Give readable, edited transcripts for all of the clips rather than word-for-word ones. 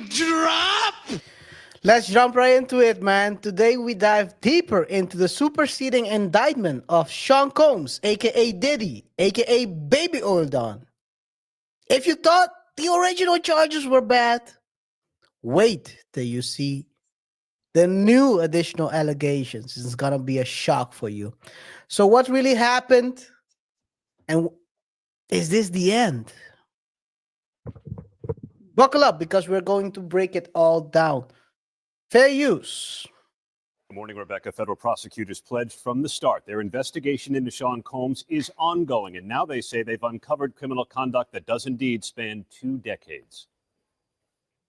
Drop! Let's jump right into it, man. Today we dive deeper into the superseding indictment of Sean Combs, aka Diddy, aka Baby Oil Don. If you thought the original charges were bad, wait till you see the new additional allegations. It's gonna be a shock for you. So, what really happened? And is this the end? Buckle up because we're going to break it all down. Fair use. Good morning, Rebecca. Federal prosecutors pledged from the start their investigation into Sean Combs is ongoing, and now they say they've uncovered criminal conduct that does indeed span 2 decades.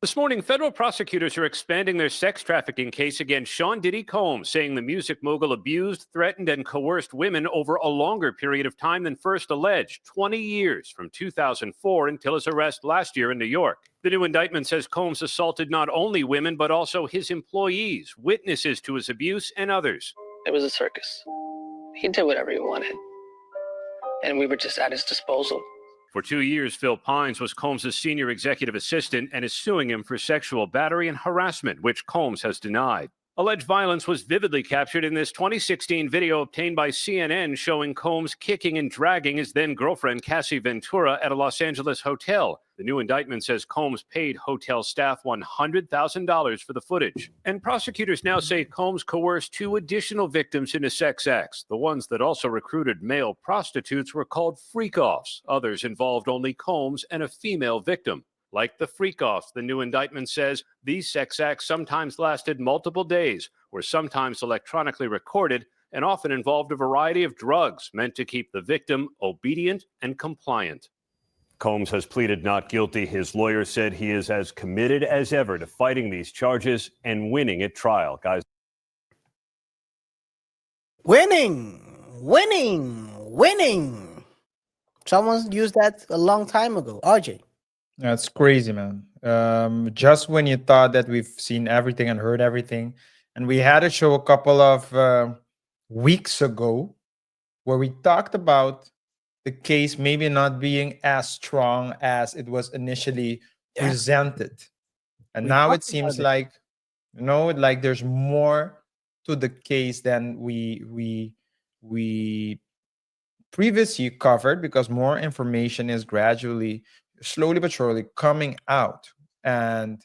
This morning, federal prosecutors are expanding their sex trafficking case against Sean Diddy Combs, saying the music mogul abused, threatened, and coerced women over a longer period of time than first alleged, 20 years, from 2004 until his arrest last year in New York. The new indictment says Combs assaulted not only women, but also his employees, witnesses to his abuse, and others. It was a circus. He did whatever he wanted, and we were just at his disposal. For 2 years, Phil Pines was Combs' senior executive assistant and is suing him for sexual battery and harassment, which Combs has denied. Alleged violence was vividly captured in this 2016 video obtained by CNN showing Combs kicking and dragging his then-girlfriend Cassie Ventura at a Los Angeles hotel. The new indictment says Combs paid hotel staff $100,000 for the footage. And prosecutors now say Combs coerced 2 additional victims into sex acts. The ones that also recruited male prostitutes were called freak-offs. Others involved only Combs and a female victim. Like the freak-offs, the new indictment says these sex acts sometimes lasted multiple days, were sometimes electronically recorded, and often involved a variety of drugs meant to keep the victim obedient and compliant. Combs has pleaded not guilty. His lawyer said he is as committed as ever to fighting these charges and winning at trial. Guys. Winning. Someone used that a long time ago. RJ. That's crazy, man. Just when you thought that we've seen everything and heard everything, and we had a show a couple of weeks ago where we talked about the case maybe not being as strong as it was initially presented, and We now talked it seems about it. like there's more to the case than we previously covered, because more information is gradually, slowly but surely, coming out, and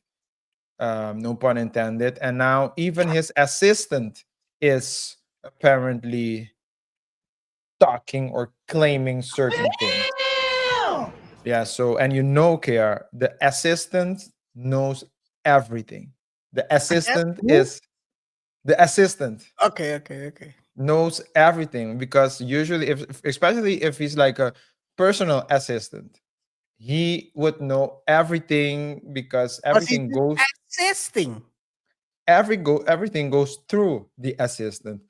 no pun intended. And now even his assistant is apparently talking or claiming certain things. Yeah. So, and KaiR, the assistant knows everything. The assistant Who? is the assistant Okay. knows everything, because usually, especially if he's like a personal assistant, he would know everything, because Because he's everything goes assisting. everything goes through the assistant.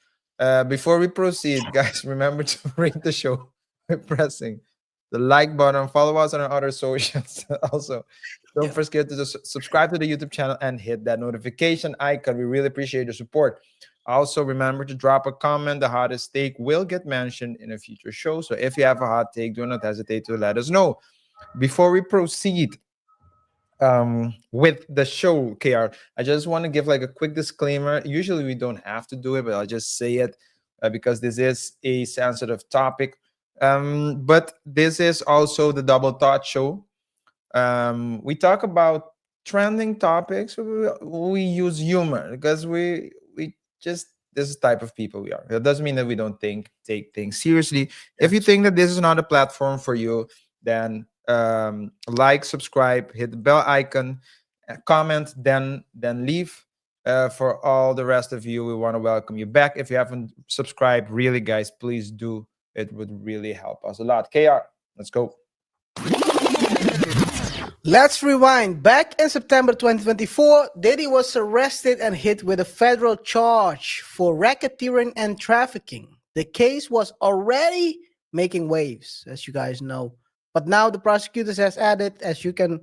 Before we proceed, guys, remember to rate the show by pressing the like button. Follow us on our other socials. Also, don't forget to subscribe to the YouTube channel and hit that notification icon. We really appreciate your support. Also, remember to drop a comment. The hottest take will get mentioned in a future show. So if you have a hot take, do not hesitate to let us know. Before we proceed with the show, KaiR, I just want to give like a quick disclaimer. Usually we don't have to do it, but I'll just say it because this is a sensitive topic. But this is also the Double Thought Show. We talk about trending topics. We use humor because we just, this is the type of people we are. That doesn't mean that we don't take things seriously. If you think that this is not a platform for you, then like, subscribe, hit the bell icon, comment, then leave. For all the rest of you, we want to welcome you back. If you haven't subscribed, really, guys, please do. It would really help us a lot. KaiR, let's go. Let's rewind. Back in September 2024, Diddy was arrested and hit with a federal charge for racketeering and trafficking. The case was already making waves, as you guys know. But now the prosecutors has added, as you can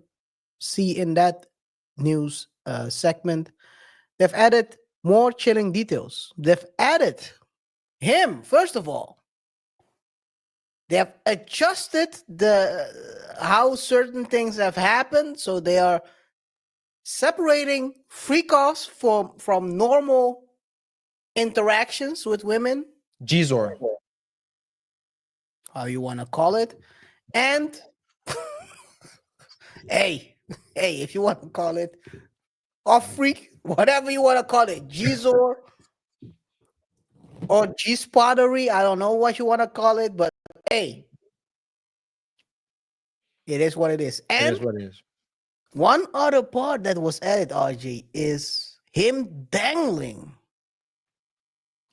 see in that news segment, they've added more chilling details. They've added him, first of all. They have adjusted the how certain things have happened, so they are separating freak offs from normal interactions with women, Gizor. how you want to call it, and hey, hey, if you want to call it off freak, whatever you want to call it, Gizor or G spottery, I don't know what you want to call it, but hey, it is what it is. It And is what it is. one other part that was added, RJ, is him dangling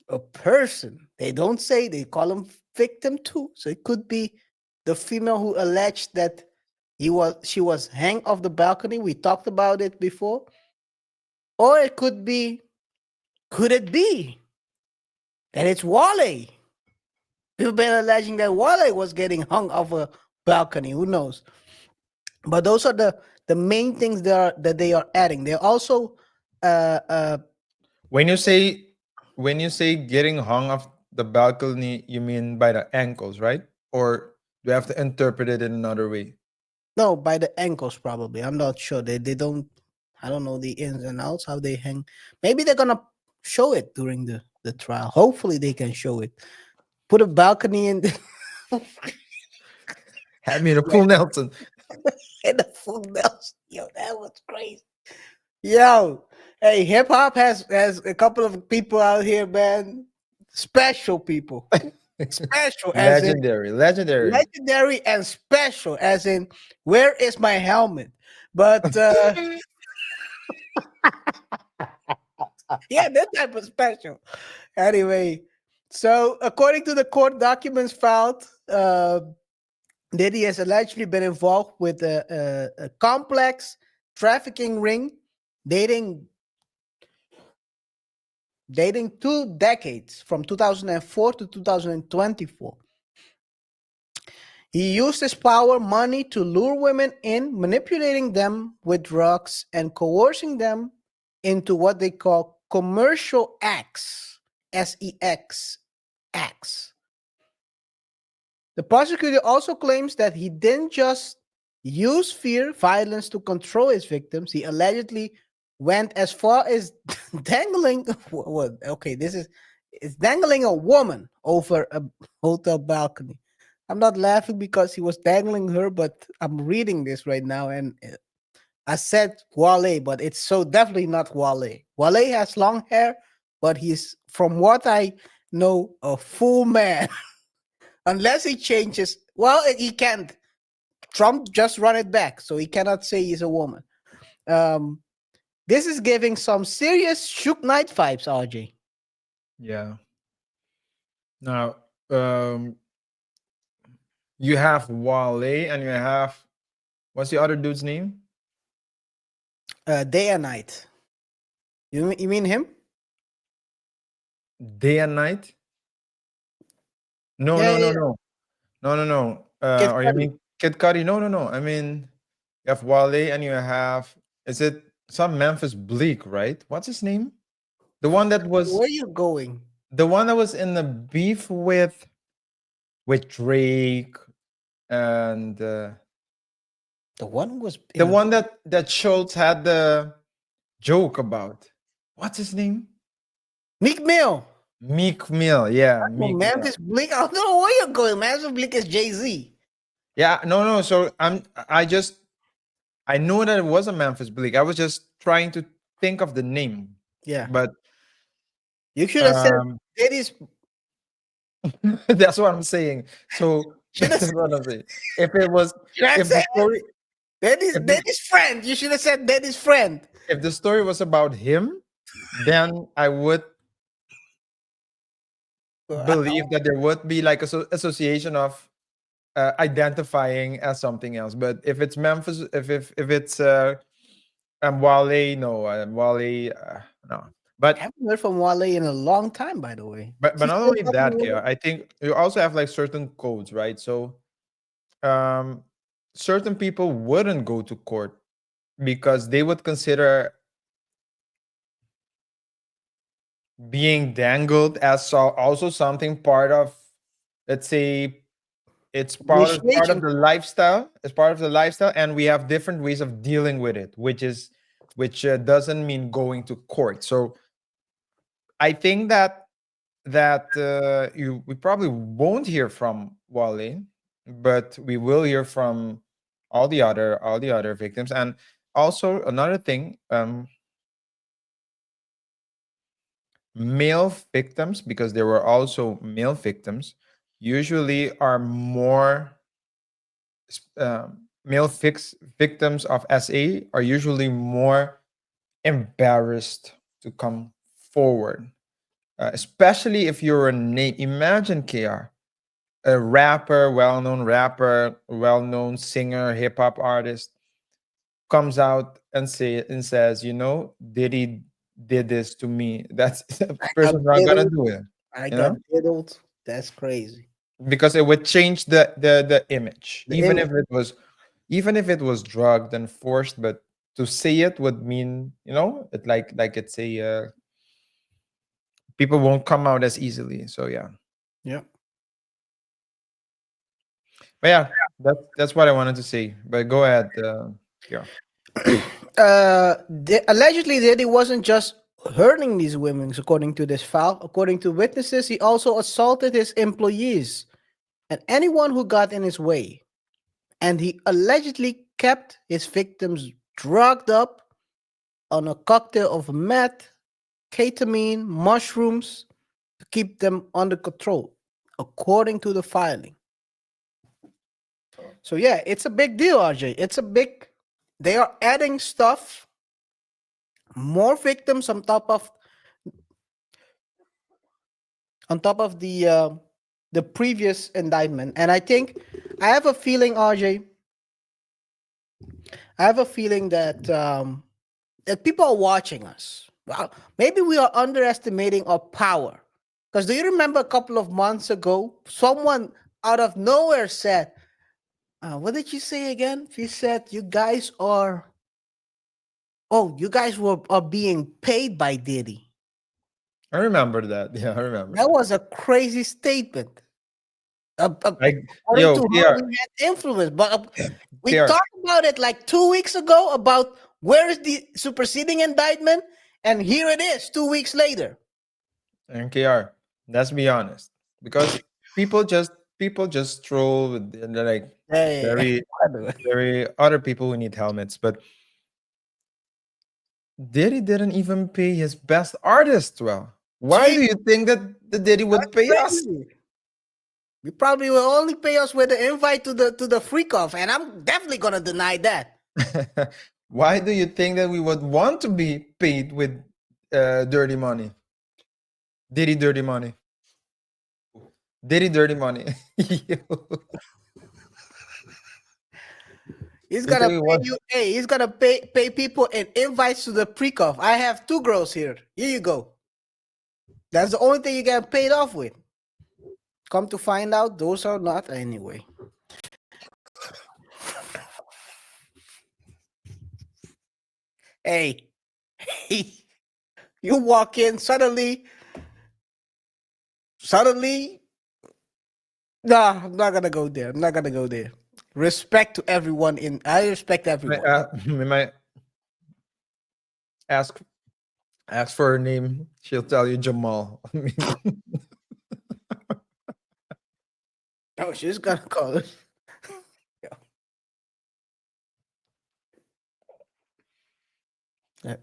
a person. They don't say, they call him victim too. So it could be the female who alleged that she was hanged off the balcony. We talked about it before. Or it could be, could it be that it's Wale? People been alleging that Wale was getting hung off a balcony. Who knows? But those are the main things that they are adding. They're also When you say getting hung off the balcony, you mean by the ankles, right? Or do you have to interpret it in another way? no, by the ankles probably. I'm not sure. They don't. I don't know the ins and outs how they hang. Maybe they're gonna show it during the trial. Hopefully they can show it. Put a balcony in Had me in a full Nelson. in the full Nelson. Yo, that was crazy. Yo, hey, hip hop has a couple of people out here, man. Special people. Special as in Legendary. legendary and special as in where is my helmet? But yeah, that type of special. Anyway, so according to the court documents filed, Diddy has allegedly been involved with a complex trafficking ring dating 2 decades from 2004 to 2024. He used his power, money to lure women in, manipulating them with drugs and coercing them into what they call commercial acts, SEX acts. The prosecutor also claims that he didn't just use fear, violence to control his victims. He allegedly went as far as dangling. Well, okay, it's dangling a woman over a hotel balcony. I'm not laughing because he was dangling her, but I'm reading this right now, and I said Wale, but it's so definitely not Wale. Wale has long hair, but he's, from what I know, a full man. Unless he changes, well, he can't. Trump just run it back, so he cannot say he's a woman. This is giving some serious Shook Knight vibes, RJ. Yeah. Now, you have Wale and you have, what's the other dude's name? Day and Night. You mean him? Day and Night? No, Yeah, no, yeah, no, yeah. no. No, no, no. Kid Or you Cudi. mean Kid Cudi? No, no, no. I mean, you have Wale and you have, is it some Memphis Bleak, right? What's his name? The one that was Where you going? in the beef with Drake and The one was the one that Schultz had the joke about. What's his name? Meek Mill. Meek Mill. Yeah, No, Meek Mill. Memphis Bleak. I don't know where you're going. Memphis Bleak is Jay-Z. Yeah, no. So I know that it was a Memphis Bleak. I was just trying to think of the name. Yeah. But You should have said Diddy's. that's what I'm saying. So Should have that's what I'm saying. If it was, if the said story, Diddy's friend. You should have said Diddy's friend. if the story was about him, then I would believe that there would be like a association of identifying as something else. But if it's Memphis, if it's Wale, no, Wale, no. But I haven't heard from Wale in a long time, by the way. but Is he not still only talking that, with KaiR, I think you also have like certain codes, right? So certain people wouldn't go to court because they would consider being dangled as also something part of, let's say, it's part of initiation? the lifestyle. It's part of the lifestyle, and we have different ways of dealing with it, which is which doesn't mean going to court. So I think that we probably won't hear from Wale, but we will hear from all the other victims. And also another thing, male victims, because there were also male victims, usually are more victims of SA are usually more embarrassed to come forward, especially if you're a name. Imagine KR, a rapper, well-known rapper, well-known singer, hip-hop artist, comes out and says, Diddy did this to me. That's the I got person's not gonna diddled. do it, I you got know, diddled. That's crazy. because it would change the image, The image. even if it was drugged and forced. But to say it would mean, it like it's a people won't come out as easily. So yeah. Yeah. But yeah, that's what I wanted to say. But go ahead, yeah. Allegedly, Diddy wasn't just hurting these women, according to this file. According to witnesses, he also assaulted his employees and anyone who got in his way. And he allegedly kept his victims drugged up on a cocktail of meth, ketamine, mushrooms to keep them under control, according to the filing. So yeah, it's a big deal, RJ. They are adding stuff, more victims on top of the previous indictment. And I think I have a feeling, RJ. I have a feeling that people are watching us. Well, maybe we are underestimating our power. Because do you remember a couple of months ago, someone out of nowhere said, what did you say again? She said, you guys are are being paid by Diddy. I remember that. Yeah, I remember That that. was a crazy statement. Like, According yo, to her, KR, we had influence, but we KR, talked about it like 2 weeks ago about where is the superseding indictment, and here it is 2 weeks later. and KR. Let's be honest, because people just troll with, they're like Hey, very very other people who need helmets, but Diddy didn't even pay his best artist well. Why do gee, you think that the Diddy would pay us? crazy. You probably will only pay us with the invite to the freak off, and I'm definitely gonna deny that. Why do you think that we would want to be paid with dirty money? Diddy dirty money. Diddy dirty money. He's You gonna think we pay want? you. Hey, he's gonna pay people in invites to the pre-off. I have 2 girls here. Here you go. That's the only thing you get paid off with. Come to find out, those are not anyway. Hey, hey, you walk in suddenly. Nah, I'm not gonna go there. I'm not gonna go there. Respect to everyone I respect everyone. We might ask for her name. She'll tell you Jamal. I mean, Oh, she's gonna call it.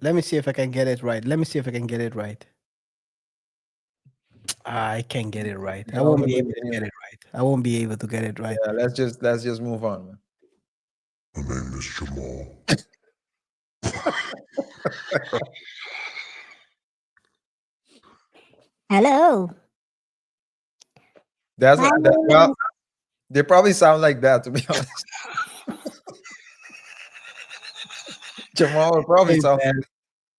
Let me see if I can get it right. I can't get it right. I no, won't but be able to get it right. I won't be able to get it right. yeah, let's just move on, man. My name is Jamal. Hello. That's My that, name well, is they probably sound like that, to be honest. Jamal will probably Hey sound. man.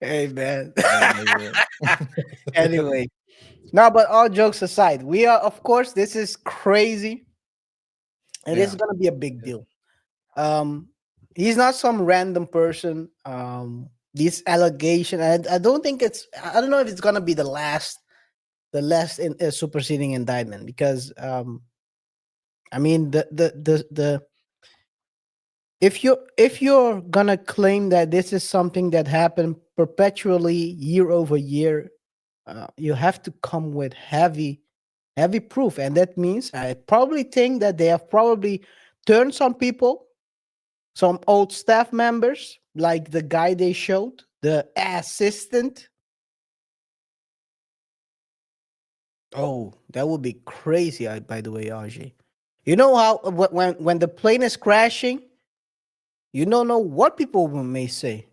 Hey man. Yeah. Anyway, no, but all jokes aside, we are, of course, this is crazy, and this is Yeah. gonna be a big deal. He's not some random person. This allegation, I don't think I don't know if it's gonna be the last in superseding indictment, because I mean the if you're gonna claim that this is something that happened perpetually year over year, you have to come with heavy proof, and that means I probably think that they have probably turned some people, some old staff members, like the guy they showed, the assistant. Oh, that would be crazy. By the way, RJ, you know how when the plane is crashing, you don't know what people may say.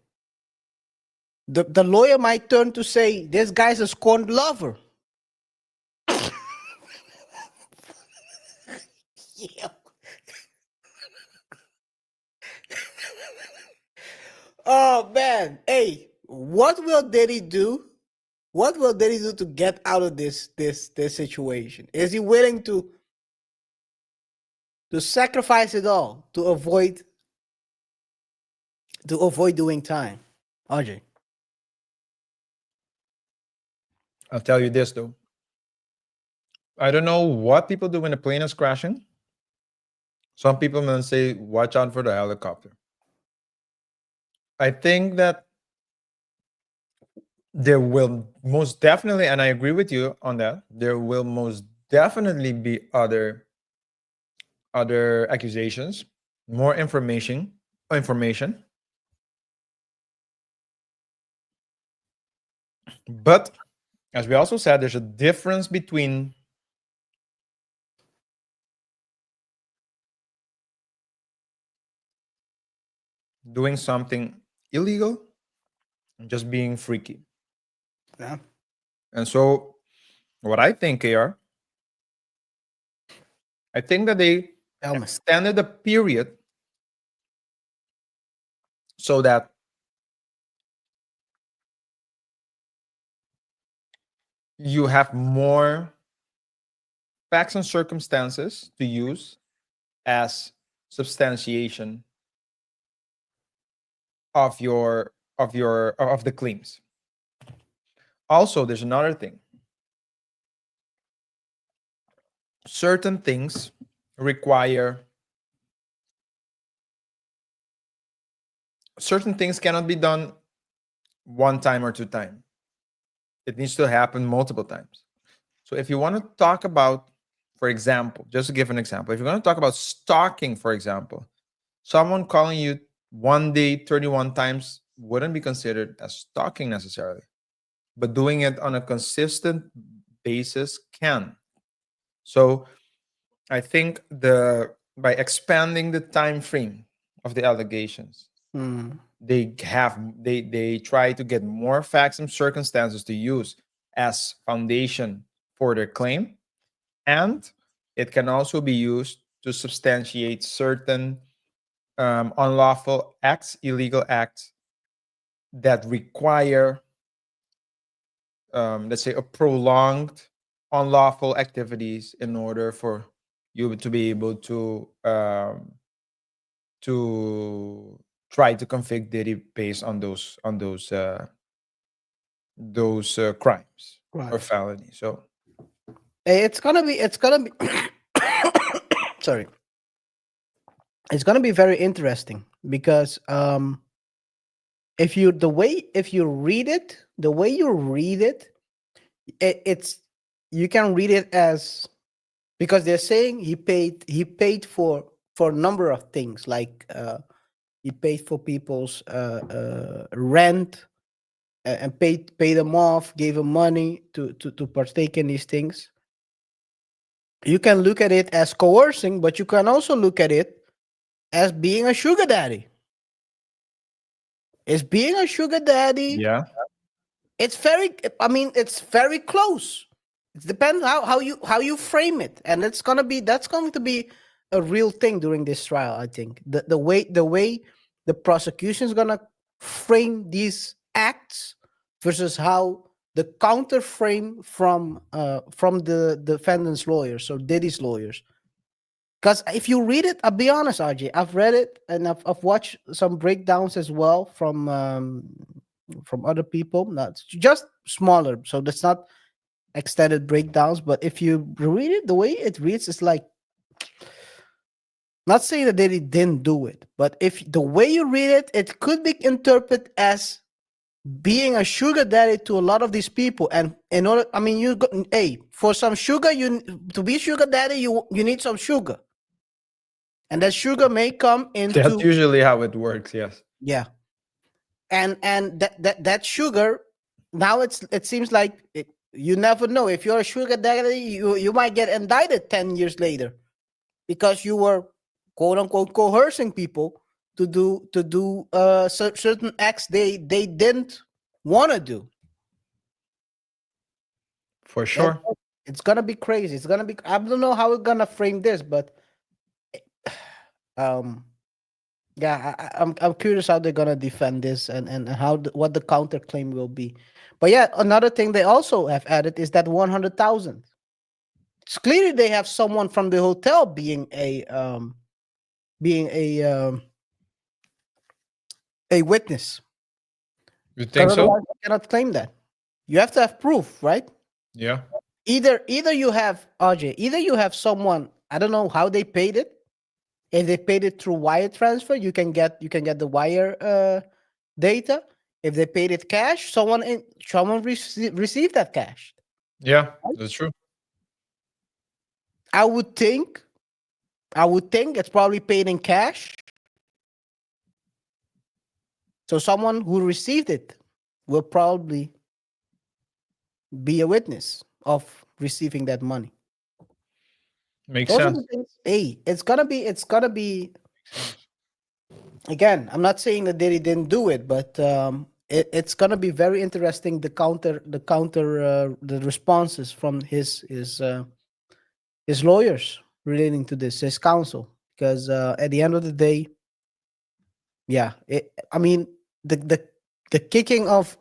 The lawyer might turn to say, "This guy's a scorned lover." Yeah. Oh man, hey, what will Diddy do? What will Diddy do to get out of this situation? Is he willing to sacrifice it all to avoid doing time? RJ. I'll tell you this though. I don't know what people do when the plane is crashing. Some people may say, watch out for the helicopter. I think that there will most definitely, and I agree with you on that, there will most definitely be other accusations, more information. But as we also said, there's a difference between doing something illegal and just being freaky. Yeah. And so what I think, KaiR, I think that they Tell me. extended the period so that you have more facts and circumstances to use as substantiation of the claims. Also, there's another thing. Certain things require certain things cannot be done one time or two times. It needs to happen multiple times. So if you want to talk about, for example, just to give an example, if you're going to talk about stalking, for example, someone calling you one day 31 times wouldn't be considered as stalking necessarily, but doing it on a consistent basis can. So I think by expanding the time frame of the allegations, Mm. they try to get more facts and circumstances to use as foundation for their claim, and it can also be used to substantiate certain unlawful acts, illegal acts that require, let's say, a prolonged unlawful activities in order for you to be able to try to convict Diddy based on those crimes or Right. felonies. So It's gonna be sorry. It's gonna be very interesting because if you read it, the way you read it, it's you can read it as, because they're saying he paid for a number of things, like he paid for people's rent, and pay them off, gave them money to partake in these things. You can look at it as coercing, but you can also look at it as being a sugar daddy. Is being a sugar daddy, yeah, it's very, I mean, it's very close. It depends how you frame it, and that's going to be a real thing during this trial. I think the way the prosecution is gonna frame these acts versus how the counter frame from the defendant's lawyers, so Diddy's lawyers. Because if you read it, I'll be honest, RJ, I've read it and I've watched some breakdowns as well from other people. Not just smaller, so that's not extended breakdowns. But if you read it, the way it reads is like Not saying that Diddy didn't do it, but if the way you read it, it could be interpreted as being a sugar daddy to a lot of these people. And in order, I mean, hey, for some sugar, to be sugar daddy, you need some sugar, and that sugar may come That's into usually how it works. Yes. yeah, and that sugar now it seems like you never know if you're a sugar daddy, you might get indicted 10 years later because you were quote unquote coercing people to do certain acts they didn't want to do. For And sure. it's gonna be crazy. It's gonna be. I don't know how we're gonna frame this, but um, yeah, I'm curious how they're gonna defend this and how what the counterclaim will be. But yeah, another thing they also have added is that 100,000. It's clearly they have someone from the hotel being a witness. You 'Cause think so? otherwise you cannot claim that. You have to have proof, right? Yeah. Either you have RJ, either you have someone, I don't know how they paid it. If they paid it through wire transfer, you can get the wire data. If they paid it cash, someone received that cash. Yeah, that's true. I would think it's probably paid in cash. So someone who received it will probably be a witness of receiving that money. Makes Those are sense. the things. Hey, it's gonna be. Again, I'm not saying that Diddy didn't do it, but it's gonna be very interesting the responses from his lawyers relating to this, his counsel, because at the end of the day, yeah, I mean the kicking of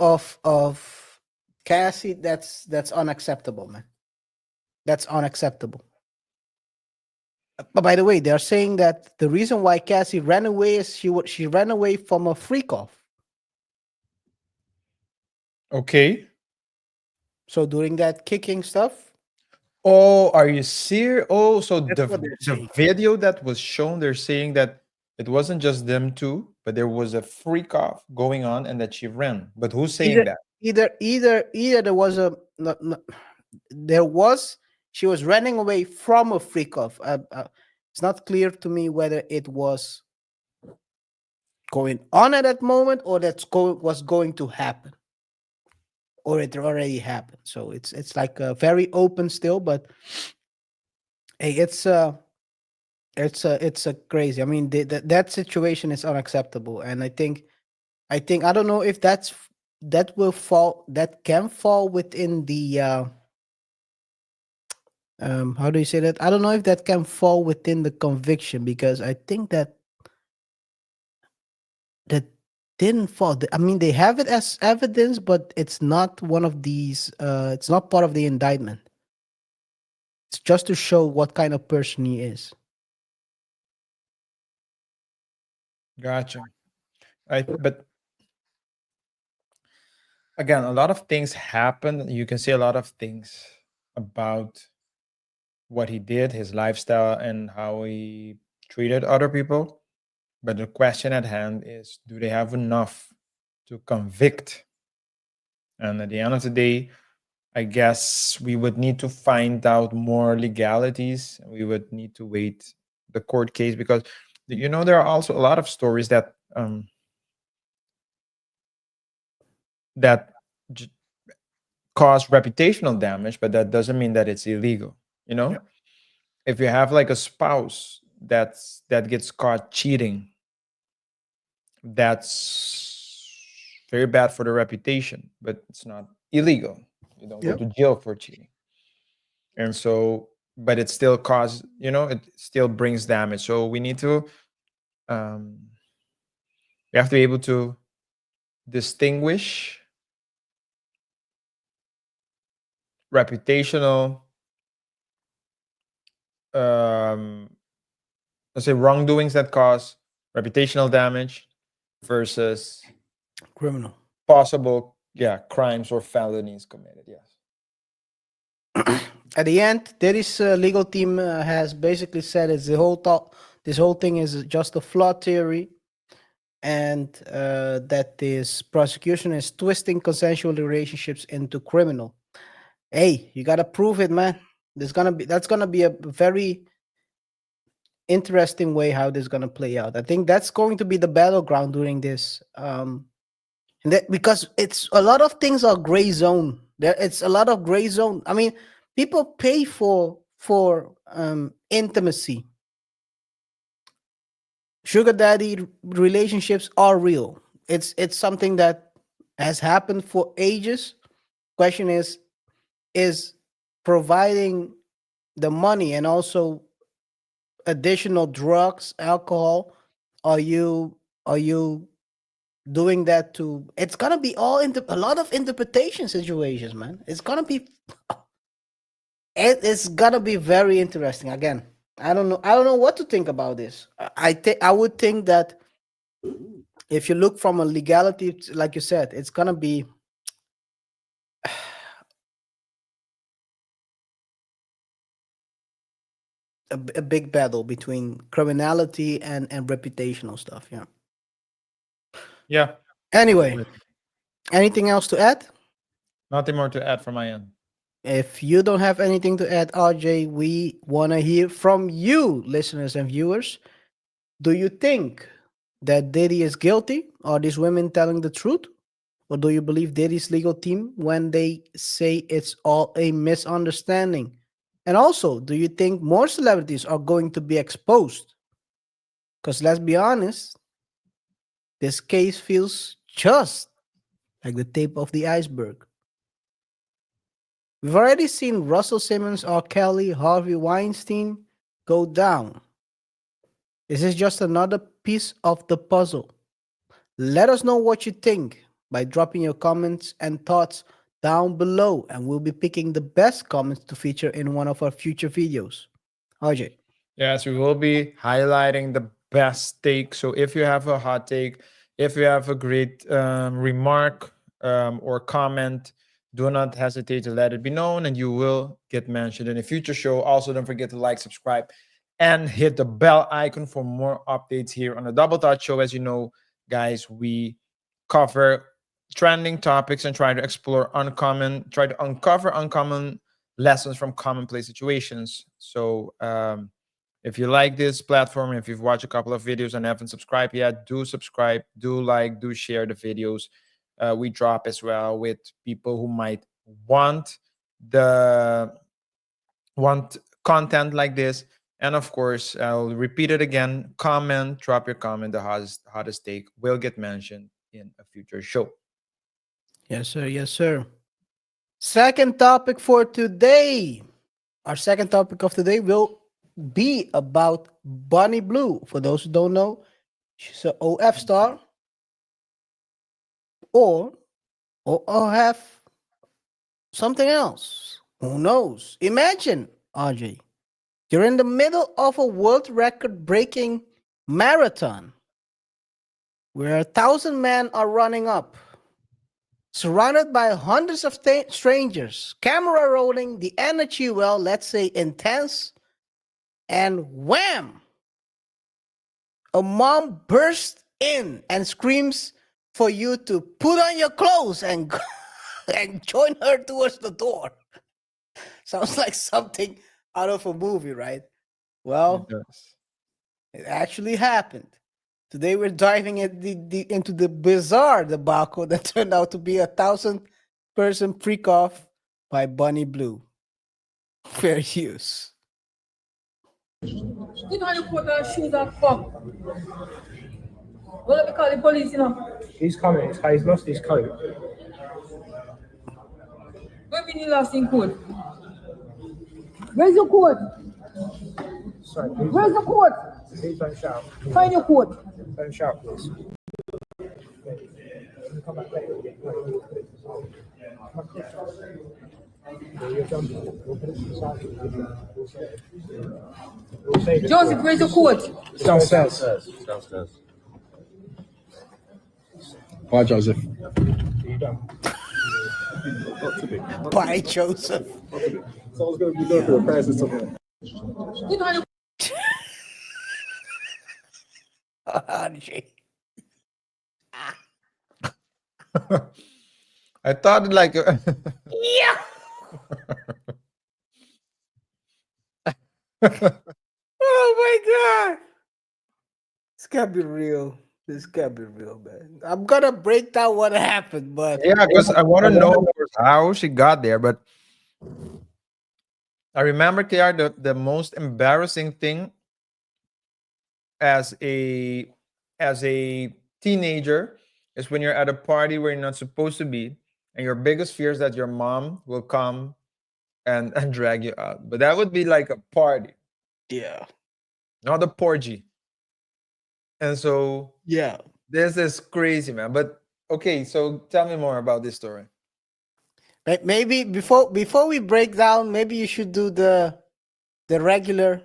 Cassie, that's unacceptable, man. That's unacceptable. But by the way, they are saying that the reason why Cassie ran away is she ran away from a freak off. Okay. So during that kicking stuff, Oh, are you serious? Oh, so that's what they're the saying. video that was shown, they're saying that it wasn't just them two, but there was a freak off going on and that she ran. But who's saying Either that? either there was there was she was running away from a freak off. It's not clear to me whether it was going on at that moment or was going to happen or it already happened. So it's like very open still, but hey, it's a crazy. I mean, that situation is unacceptable, and I think I don't know if that can fall within the how do you say that? I don't know if that can fall within the conviction because I think that didn't fall. I mean, they have it as evidence, but it's not one of these. It's not part of the indictment. It's just to show what kind of person he is. Gotcha. But again, a lot of things happen. You can see a lot of things about what he did, his lifestyle, and how he treated other people. But the question at hand is, do they have enough to convict? And at the end of the day, I guess we would need to find out more legalities. We would need to wait the court case because there are also a lot of stories that j- cause reputational damage, but that doesn't mean that it's illegal. Yeah. If you have like a spouse that gets caught cheating, that's very bad for the reputation, but it's not illegal. You don't go Yep. to jail for cheating. And so, but it still it still brings damage. So we need to um we have to be able to distinguish reputational um let's say wrongdoings that cause reputational damage versus Criminal. possible crimes or felonies committed. Yes. At the end, Diddy's legal team has basically said it's the whole this whole thing is just a flawed theory, and that this prosecution is twisting consensual relationships into criminal. Hey, you gotta prove it, man. That's gonna be a very interesting way how this is gonna play out. I think that's going to be the battleground during this. And that because it's a lot of things are gray zone. It's a lot of gray zone. I mean, people pay for intimacy. Sugar daddy relationships are real. It's something that has happened for ages. Question is providing the money and also additional drugs, alcohol. Are you doing that to? It's gonna be all into a lot of interpretation situations, man. It's gonna be it's gonna be very interesting. Again, I don't know what to think about this. I would think that if you look from a legality, like you said, it's gonna be a big battle between criminality and reputational stuff. Yeah. Yeah. Anyway, anything else to add? Nothing more to add from my end. If you don't have anything to add, RJ, we want to hear from you, listeners and viewers. Do you think that Diddy is guilty? Are these women telling the truth? Or do you believe Diddy's legal team when they say it's all a misunderstanding? And also, do you think more celebrities are going to be exposed? Because let's be honest, this case feels just like the tip of the iceberg. We've already seen Russell Simmons, R. Kelly, Harvey Weinstein go down. Is this just another piece of the puzzle? Let us know what you think by dropping your comments and thoughts down below, and we'll be picking the best comments to feature in one of our future videos. RJ. Yes, we will be highlighting the best take. So if you have a hot take, if you have a great remark or comment, do not hesitate to let it be known, and you will get mentioned in a future show. Also, don't forget to like, subscribe, and hit the bell icon for more updates here on the Double Thought Show. As you know, guys, we cover trending topics and try to uncover uncommon lessons from commonplace situations. So if you like this platform, if you've watched a couple of videos and haven't subscribed yet, do subscribe, do like, do share the videos we drop as well with people who might want content like this. And of course, I'll repeat it again, drop your comment. The hottest take will get mentioned in a future show. Yes, sir. Yes, sir. Second topic for today. Our second topic of today will be about Bunny Blue. For those who don't know, she's an OF star. Or have something else. Who knows? Imagine, RJ, you're in the middle of a world record breaking marathon where 1,000 men are running up, surrounded by hundreds of strangers, camera rolling, the energy, well, let's say intense, and wham! A mom bursts in and screams for you to put on your clothes and and join her towards the door. Sounds like something out of a movie, right? Well, it actually happened. Today we're diving into the bizarre debacle that turned out to be a 1,000-person freak-off by Bunny Blue. Fair use. You know how you put on shoes and fuck. Well, let me call the police, you know. He's coming. He's lost his coat. Where been you lost in court? Where's your coat? Sorry, please. Where's your coat? Please don't shout. Find your coat. Don't shout, please. Come back later. Joseph, where's your coat? Downstairs. Bye, Joseph. You done? Bye, Joseph. So I was going to be going for a prize or something. You know how you RJ. I thought like Yeah. Oh my god. This can't be real. This can't be real, man. I'm gonna break down what happened, but yeah, because I want to know of course, how she got there. But I remember KR, the most embarrassing thing as a teenager is when you're at a party where you're not supposed to be, and your biggest fear is that your mom will come and drag you out. But that would be like a party, yeah. not a porgy. And so Yeah. this is crazy, man. But okay, so tell me more about this story. Maybe before we break down, maybe you should do the regular.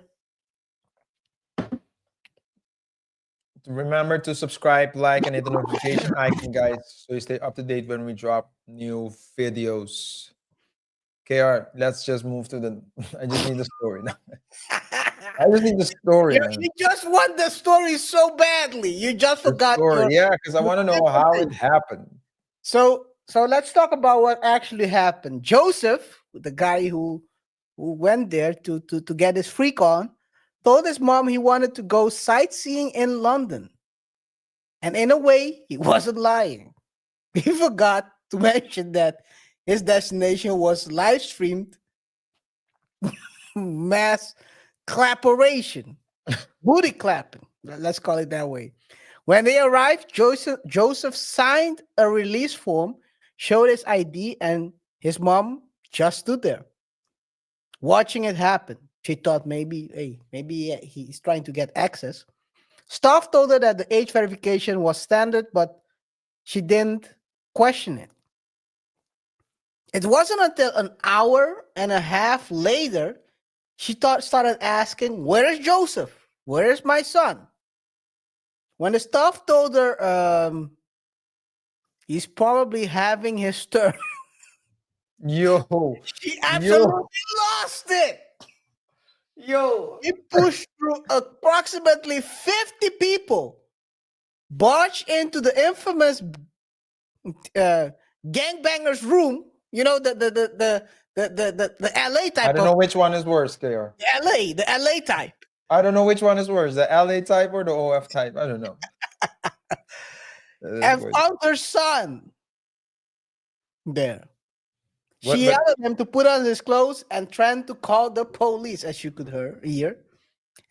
Remember to subscribe, like, and hit the notification icon, guys, so you stay up to date when we drop new videos. KR, let's just move to the. I just need the story now. I just need the story, you, man. you just want the story so badly. You just The forgot story, your yeah, because I want to know how it happened. so let's talk about what actually happened. Joseph, the guy who went there to get his freak on, told his mom he wanted to go sightseeing in London. And in a way, he wasn't lying. He forgot to mention that his destination was live streamed mass clapperation, booty clapping. Let's call it that way. When they arrived, Joseph signed a release form, showed his ID, and his mom just stood there watching it happen. She thought maybe he's trying to get access. Staff told her that the age verification was standard, but she didn't question it. It wasn't until an hour and a half later started asking, "Where is Joseph? Where is my son?" When the staff told her, he's probably having his turn, Yo, she yo, absolutely lost it. He pushed through approximately 50 people, barged into the infamous gangbangers room. You know the LA I type don't of know which one is worse, KR. the LA type. I don't know which one is worse, the LA type or the OF type. I don't know. That is And good. found her son there. What? She But yelled at him to put on his clothes and tried to call the police, as you could hear,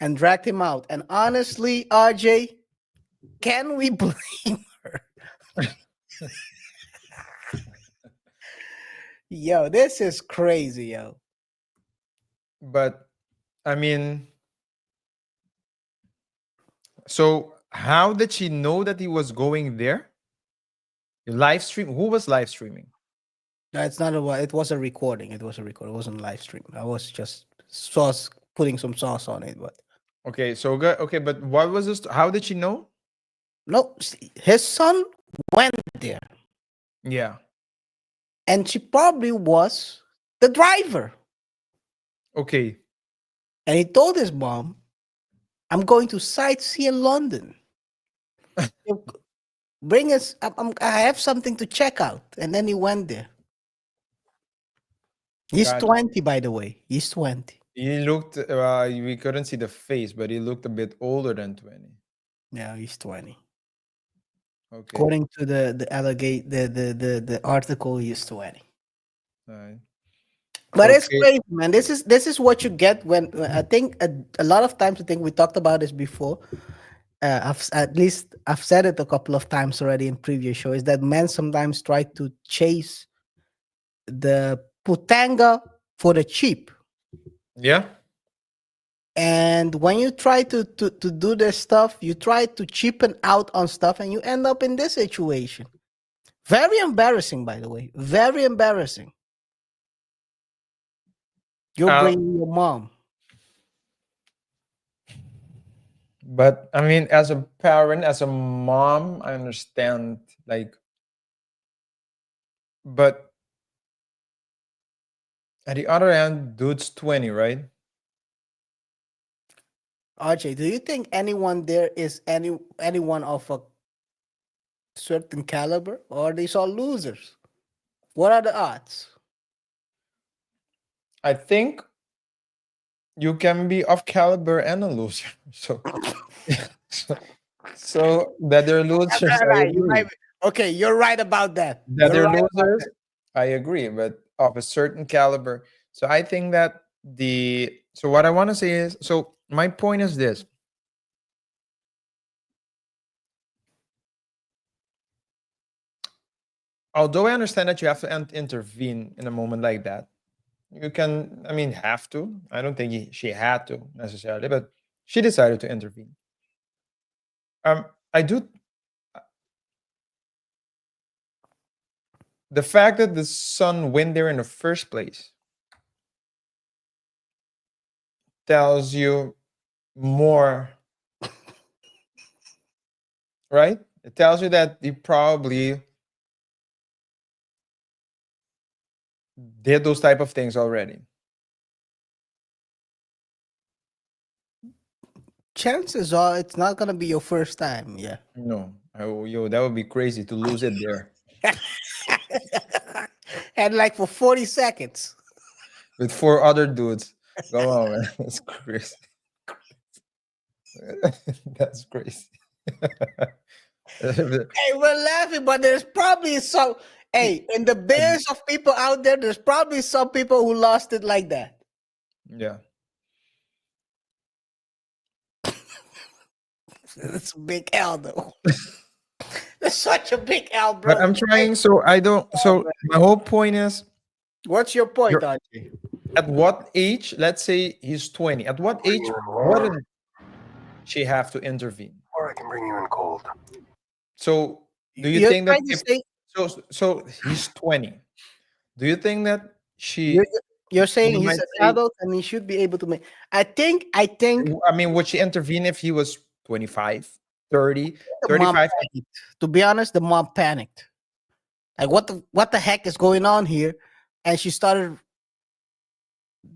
and dragged him out. And honestly, RJ, can we blame her? Yo, this is crazy, yo. but I mean, so how did she know that he was going there? Live stream? Who was live streaming? No, it's not a. It was a recording. It was a recording. It wasn't live stream. I was just putting some sauce on it, but Okay, so good. Okay, but what was this? How did she know? no, his son went there, Yeah. and she probably was the driver. Okay. And he told his mom, "I'm going to sightsee in London. You Bring us. I have something to check out." And then he went there. He's Gotcha. 20, by the way. He's 20. He looked. We couldn't see the face, but he looked a bit older than 20. Yeah, he's 20. Okay. According to the article, he's 20. All right. But it's Okay. crazy, man. This is what you get when I think a lot of times. I think we talked about this before. At least I've said it a couple of times already in previous shows that men sometimes try to chase the putanga for the cheap. Yeah. And when you try to do this stuff, you try to cheapen out on stuff, and you end up in this situation. Very embarrassing, by the way. Very embarrassing. You're Uh, bringing your mom. but I mean, as a parent, as a mom, I understand. Like, but at the other end, dude's 20, right? RJ, do you think anyone there is anyone of a certain caliber, or are these all losers? What are the odds? I think you can be of caliber and a loser. So, so, so that they're losers, All I right, you agree. might okay, you're right about that. That You're they're right about losers, that. I agree, but of a certain caliber. So I think that so what I want to say is, so my point is this. Although I understand that you have to intervene in a moment like that, you can, I mean, have to. I don't think she had to necessarily, but she decided to intervene. I do. The fact that the son went there in the first place tells you more, right? It tells you that he probably did those type of things already. Chances are it's not gonna be your first time. Yeah. No, yo, that would be crazy to lose it there And like for 40 seconds. with four other dudes. Come on, man, that's crazy. That's crazy. Hey, we're laughing, but there's probably some. Hey, in the billions of people out there, there's probably some people who lost it like that. Yeah. It's a big L, though. It's such a big L, bro. But I'm trying, so I don't. So my whole point is, What's your point, You're- Archie? at what age? Let's say he's 20. At what age wouldn't she have to intervene? Or I can bring you in cold. So do you You're think that trying to if say so he's 20? Do you think that you're, she you're saying you he's might an say, adult and he should be able to make. I think I mean, would she intervene if he was 25, 30, the mom 35? panicked. To be honest, the mom panicked. Like what the heck is going on here? And she started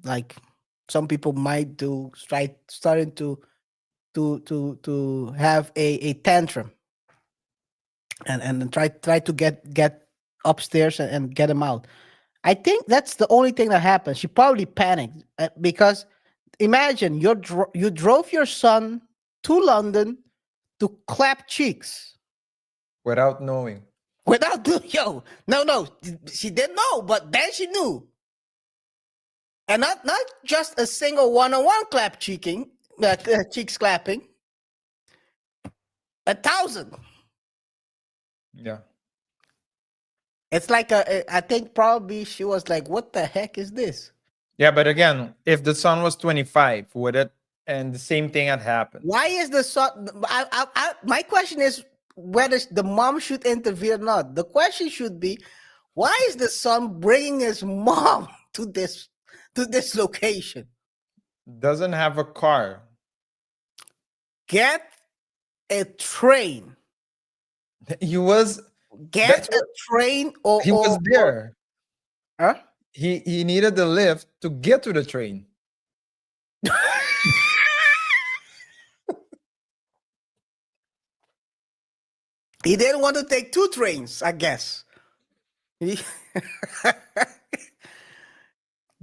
like some people might do starting to have a tantrum and then try to get upstairs and get him out. I think that's the only thing that happened. She probably panicked because imagine you drove your son to London to clap cheeks Without knowing. without no, she didn't know, but then she knew, and not just a single one-on-one clap cheeking, cheeks clapping, 1,000. Yeah. It's like I think probably she was like, "What the heck is this? Yeah, but again, if the son was 25, would it and the same thing had happened? Why is the son?" My question is whether the mom should intervene or not. The question should be, why is the son bringing his mom to this location? Doesn't have a car. Get a train. He was Get that's a what train or he was there. huh? He needed the lift to get to the train. He didn't want to take two trains, I guess.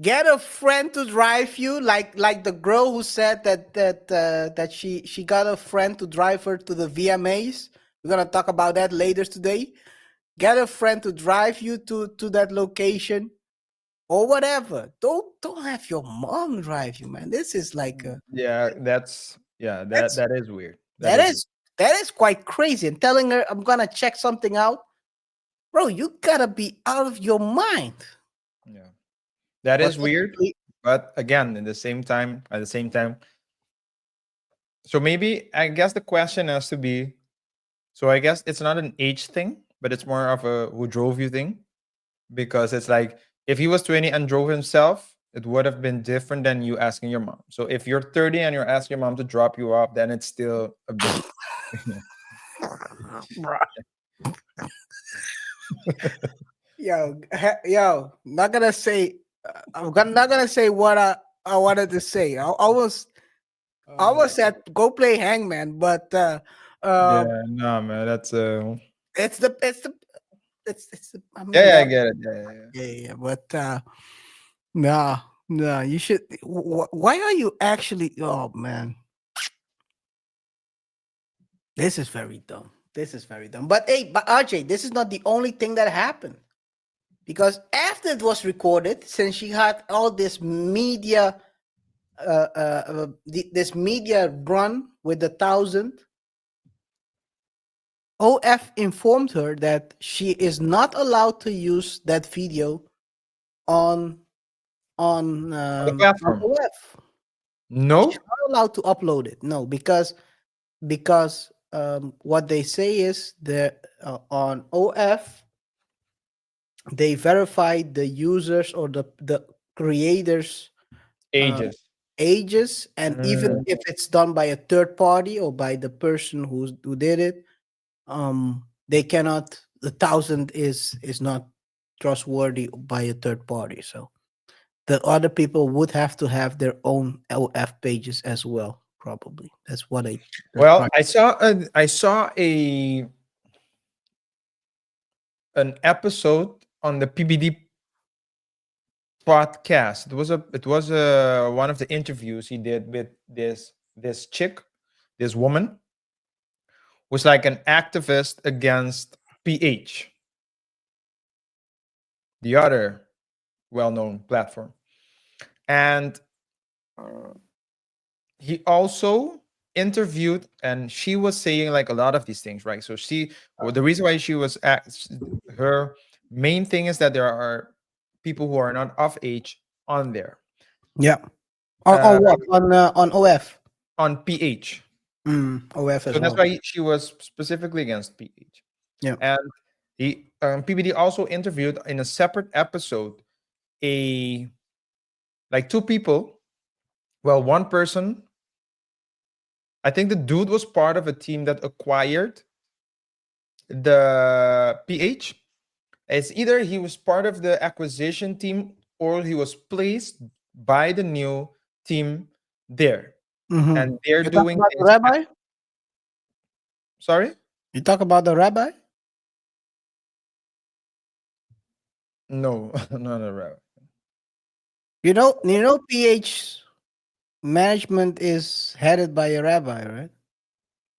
Get a friend to drive you, like the girl who said that she got a friend to drive her to the VMAs. We're gonna talk about that later today. Get a friend to drive you to that location or whatever. Don't have your mom drive you, man. This is like Yeah, that's that is weird. that is quite crazy. And telling her I'm gonna check something out, bro. You gotta be out of your mind. Yeah. That But is weird. technically, But again, at the same time, so maybe I guess the question has to be, so I guess it's not an age thing, but it's more of a who drove you thing. Because it's like if he was 20 and drove himself, it would have been different than you asking your mom. So if you're 30 and you're asking your mom to drop you off, then it's still a bit. yo, not gonna say. Not gonna say what I wanted to say. I almost said go play Hangman, but Yeah, no, man, that's it's the it's the, I mean yeah, I that get it. Yeah. yeah, but nah, nah, you should. Why are you actually? Oh man, this is very dumb. This is very dumb. But hey, but RJ, this is not the only thing that happened. Because after it was recorded, since she had all this media, this media run with the 1,000, OF informed her that she is not allowed to use that video on On the platform. OF. She's No. not allowed to upload it. No, because what they say is that on OF they verified the users or the creators Ages. ages, and even Mm. if it's done by a third party or by the person who did it, they cannot. The 1,000 is not trustworthy by a third party. So the other people would have to have their own LF pages as well. Probably that's what I. That's Well, probably, I saw an episode on the PBD podcast. It was one of the interviews he did with this chick, this woman was like an activist against PH, the other well-known platform, and he also interviewed, and she was saying like a lot of these things, right? So the reason why she was her main thing is that there are people who are not of age on there, yeah. uh, On what? On OF. on PH. OF So as that's well. why she was specifically against PH. Yeah. And he PBD also interviewed in a separate episode a like two people. Well, one person, I think the dude was part of a team that acquired the PH. It's either he was part of the acquisition team or he was placed by the new team there. Mm-hmm. And they're You talk doing about the things. rabbi. Sorry? You talk about the rabbi. No, no, no, right. PH management is headed by a rabbi, right?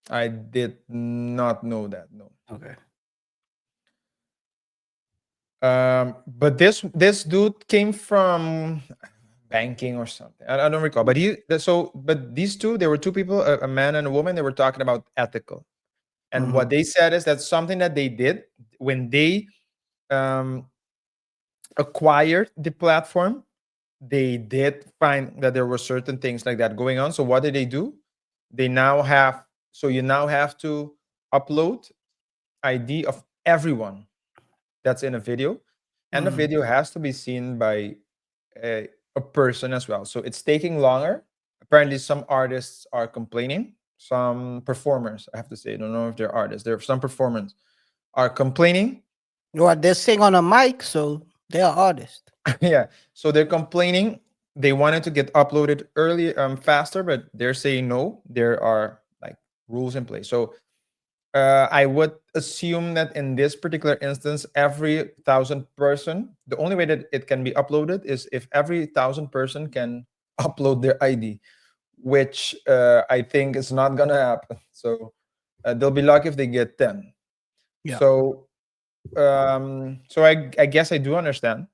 I did not know that. No. Okay. But this dude came from banking or something. I don't recall. But but these two, there were two people, a man and a woman. They were talking about ethical, and what they said is that something that they did when they um, acquired the platform, they did find that there were certain things like that going on. So what did they do? They now have you now have to upload ID of everyone that's in a video, and the video has to be seen by a person as well. So it's taking longer. Apparently, some artists are complaining. Some performers, I have to say, I don't know if they're artists. There are some performers are complaining. Well, they sing on a mic, so they are artists. Yeah, so they're complaining. They wanted to get uploaded early, faster, but they're saying no. There are like rules in place. So I would assume that in this particular instance, every 1,000 person, the only way that it can be uploaded is if every 1,000 person can upload their ID, which I think is not gonna happen. So they'll be lucky if they get 10. Yeah. So I guess I do understand.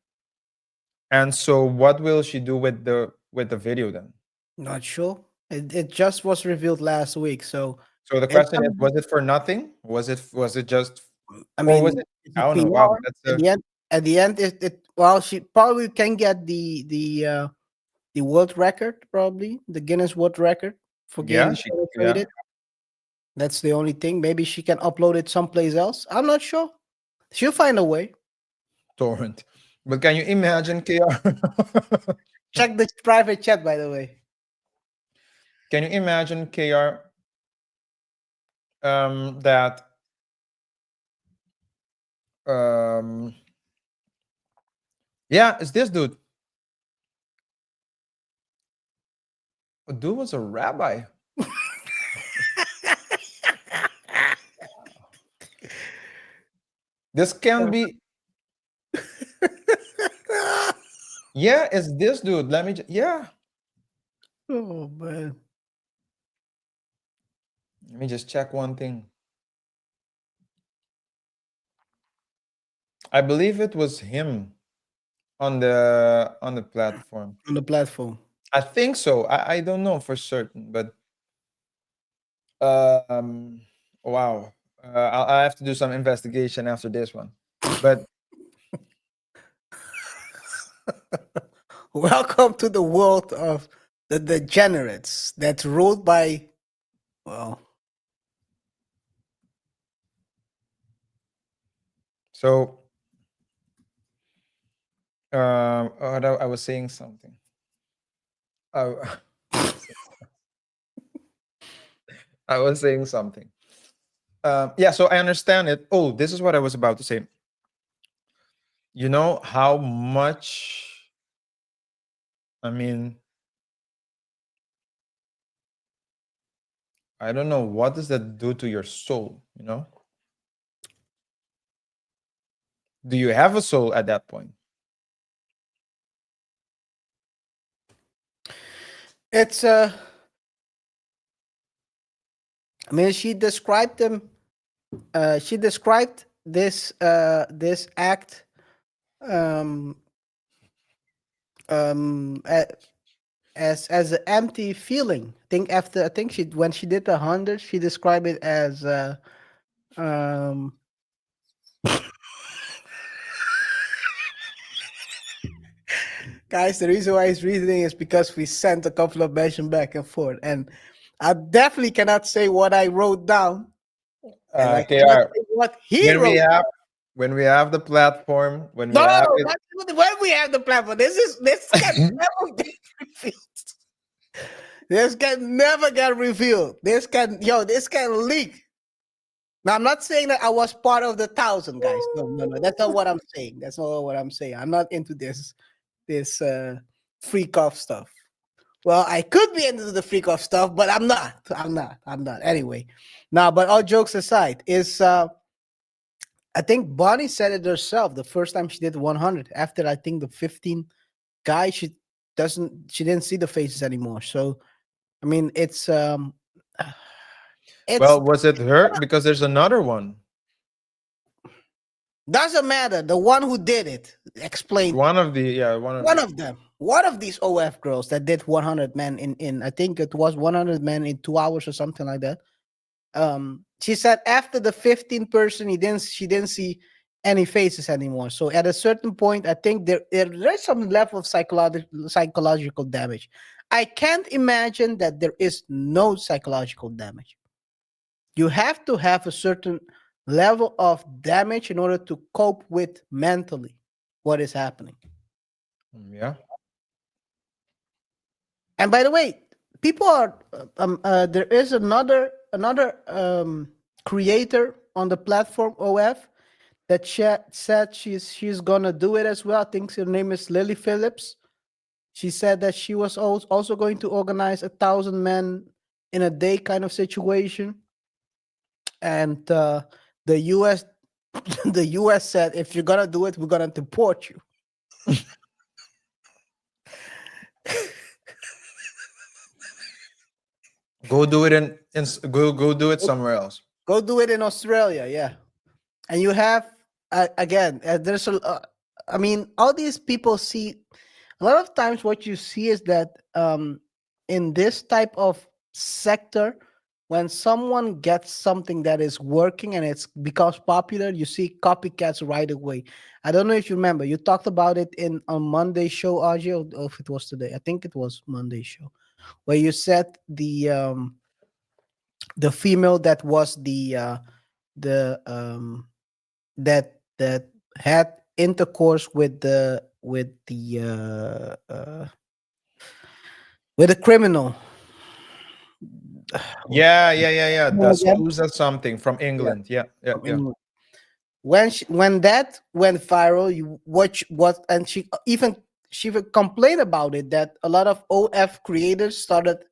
And so what will she do with the video then? Not sure. It just was revealed last week, so So the it's question is, was it for nothing? Was it just, I or was mean, it, it's I a don't know. Wow, PR. that's At a, the end, it well, she probably can get the world record, probably the Guinness World Record for yeah, getting she, yeah. penetrated. That's the only thing. Maybe she can upload it someplace else. I'm not sure. She'll find a way. Torrent. But can you imagine, KR? Check the private chat, by the way. Can you imagine, KR, that yeah, it's this dude. A dude was a rabbi. This can be. Yeah, it's this dude. Let me. Yeah. Oh man. Let me just check one thing. I believe it was him on the platform. On the platform. I think so. I don't know for certain, but wow. I have to do some investigation after this one. But Welcome to the world of the degenerates that's ruled by, well, so I was saying something. I I was saying something. Yeah, so I understand it. Oh, this is what I was about to say. You know how much, I mean, I don't know, what does that do to your soul, you know? Do you have a soul at that point? it's I mean, she described them. She described this act um, a- as an empty feeling. I think she when she did 100, she described it as um, guys. The reason why he's reading is because we sent a couple of mentions back and forth, and I definitely cannot say what I wrote down, and I cannot KR, say what he when we wrote. have when we have the platform, when we No, have it, that's when we have the platform. This can never get revealed. This can never get revealed. This can leak. Now I'm not saying that I was part of the 1,000 guys. No. That's not what I'm saying. That's not what I'm saying. I'm not into this freak off stuff. Well, I could be into the freak off stuff, but I'm not. I'm not. Anyway, now, but all jokes aside, is I think Bonnie said it herself the first time she did 100. After I think the 15 guy, she didn't see the faces anymore. So I mean, it's well, was it her? Because there's another one. doesn't matter. The one who did it explained. One of the, yeah, One of them, one of these OF girls that did 100 men in I think it was 100 men in 2 hours or something like that. She said after the 15th person, she didn't see any faces anymore. So at a certain point, I think there's some level of psychological damage. I can't imagine that there is no psychological damage. You have to have a certain level of damage in order to cope with mentally what is happening. Yeah. And by the way, people are there is another creator on the platform OF that said she's gonna do it as well. I think her name is Lily Phillips. She said that she was also going to organize 1,000 men in a day kind of situation, and the U.S. the U.S. said if you're gonna do it, we're gonna deport you. Go do it go do it somewhere else. Go do it in Australia, yeah. And you have again, there's I mean, all these people see a lot of times. What you see is that in this type of sector, when someone gets something that is working and it's becomes popular, you see copycats right away. I don't know if you remember, you talked about it in on Monday show, Audrey, or if it was today. I think it was Monday show, where you said the female that was the that had intercourse with the criminal. Yeah. That's Again? Susa something from Yeah, England. Yeah. from England. When that went viral, you watch what, and she even complained about it, that a lot of OF creators started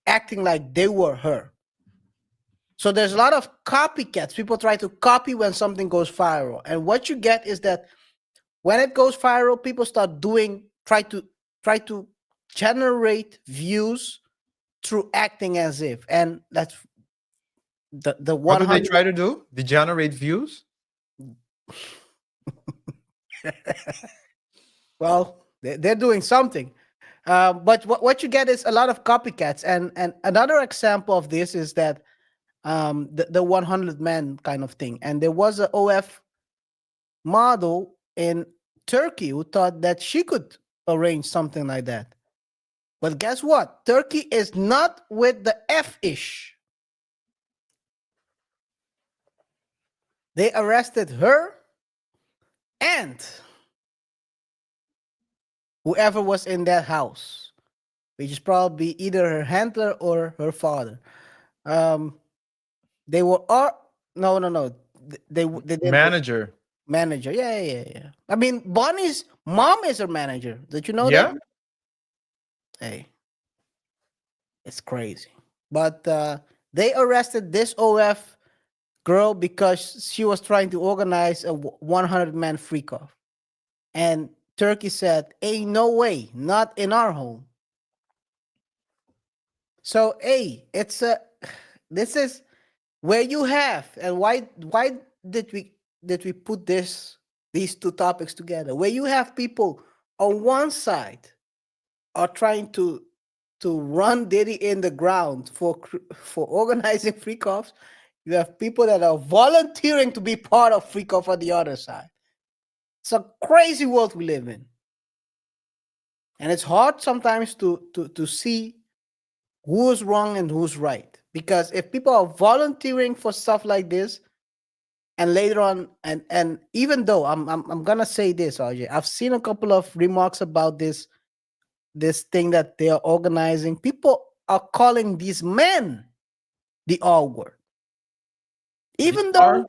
acting like they were her. So there's a lot of copycats. People try to copy when something goes viral. And what you get is that when it goes viral, people start try to generate views through acting as if. And that's the What do they 100. try to do? Degenerate views? Well, they're doing something. But what you get is a lot of copycats. And another example of this is that the 100 men kind of thing. And there was a OF model in Turkey who thought that she could arrange something like that. But guess what? Turkey is not with the F-ish. They arrested her and whoever was in that house, which is probably either her handler or her father. They were no. They didn't. Manager. Manager. Yeah. I mean, Bonnie's mom is her manager. Did you know Yeah. that? Hey, it's crazy. But they arrested this OF girl because she was trying to organize a 100-man freak off. And Turkey said, ain't no way, not in our home. So, hey, this is where you have, and why did we put these two topics together? Where you have people on one side are trying to run Diddy in the ground for organizing freak offs. You have people that are volunteering to be part of freak off on the other side. It's a crazy world we live in, and it's hard sometimes to see who's wrong and who's right. Because if people are volunteering for stuff like this, and later on, and even though I'm gonna say this, RJ, I've seen a couple of remarks about this thing that they are organizing. People are calling these men the R word, even though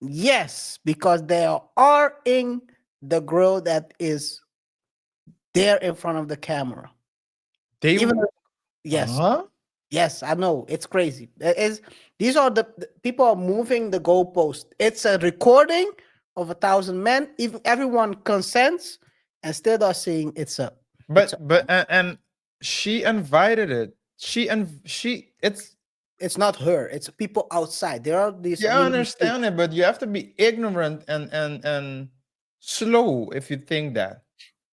yes, because they are R-ing the girl that is there in front of the camera. They Even yes. Huh? Yes, I know. It's crazy. These are the people are moving the goalpost. It's a recording of 1,000 men. If everyone consents, and still are saying it's a. And she invited it. It's not her. It's people outside. There are these. Yeah, I understand it, but you have to be ignorant and slow if you think that.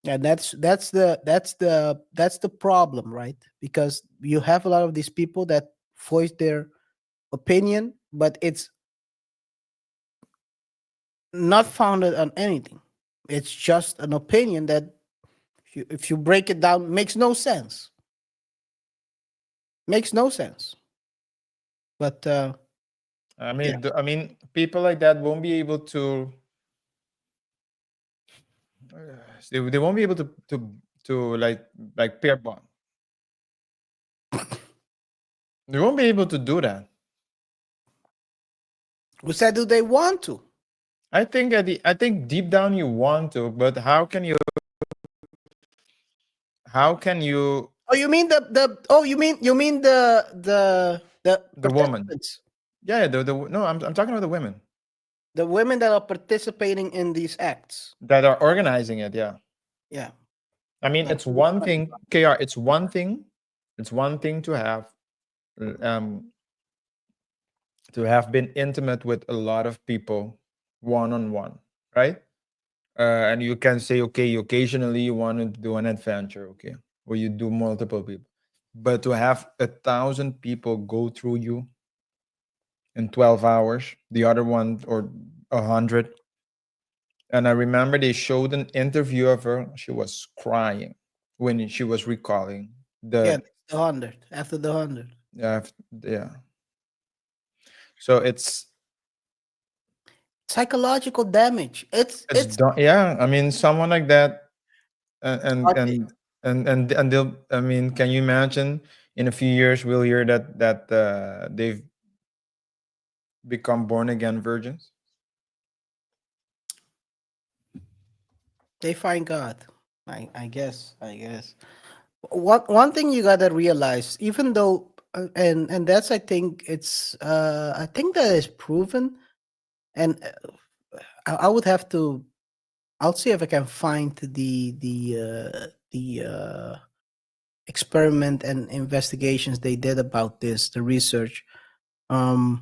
And that's the problem, right? Because you have a lot of these people that voice their opinion, but it's not founded on anything. It's just an opinion that, if you break it down, makes no sense. Makes no sense. But I mean, people like that won't be able to. They won't be able to like pair bond. They won't be able to do that. who said do they want to? I think deep down you want to, but how can you? How can you? Oh, you mean you mean the The woman. participants, Yeah, no, I'm talking about the women the women that are participating in these acts. that are organizing it. Yeah. Yeah. I mean, it's one thing, KR. It's one thing. It's one thing to have been intimate with a lot of people one on one, right? And you can say, okay, occasionally you want to do an adventure, okay, where you do multiple people, but to have 1,000 people go through you in 12 hours, the other one or 100. And I remember they showed an interview of her. She was crying when she was recalling Yeah, the the 100 after the 100. yeah. So it's Psychological damage. It's done. Yeah, I mean, someone like that, and hard. and they'll. I mean, can you imagine? In a few years, we'll hear that they've become born again virgins. They find God. I guess. One thing you gotta realize, even though and that's, I think it's I think that is proven, and I would have to. I'll see if I can find the experiment and investigations they did about this, the research, and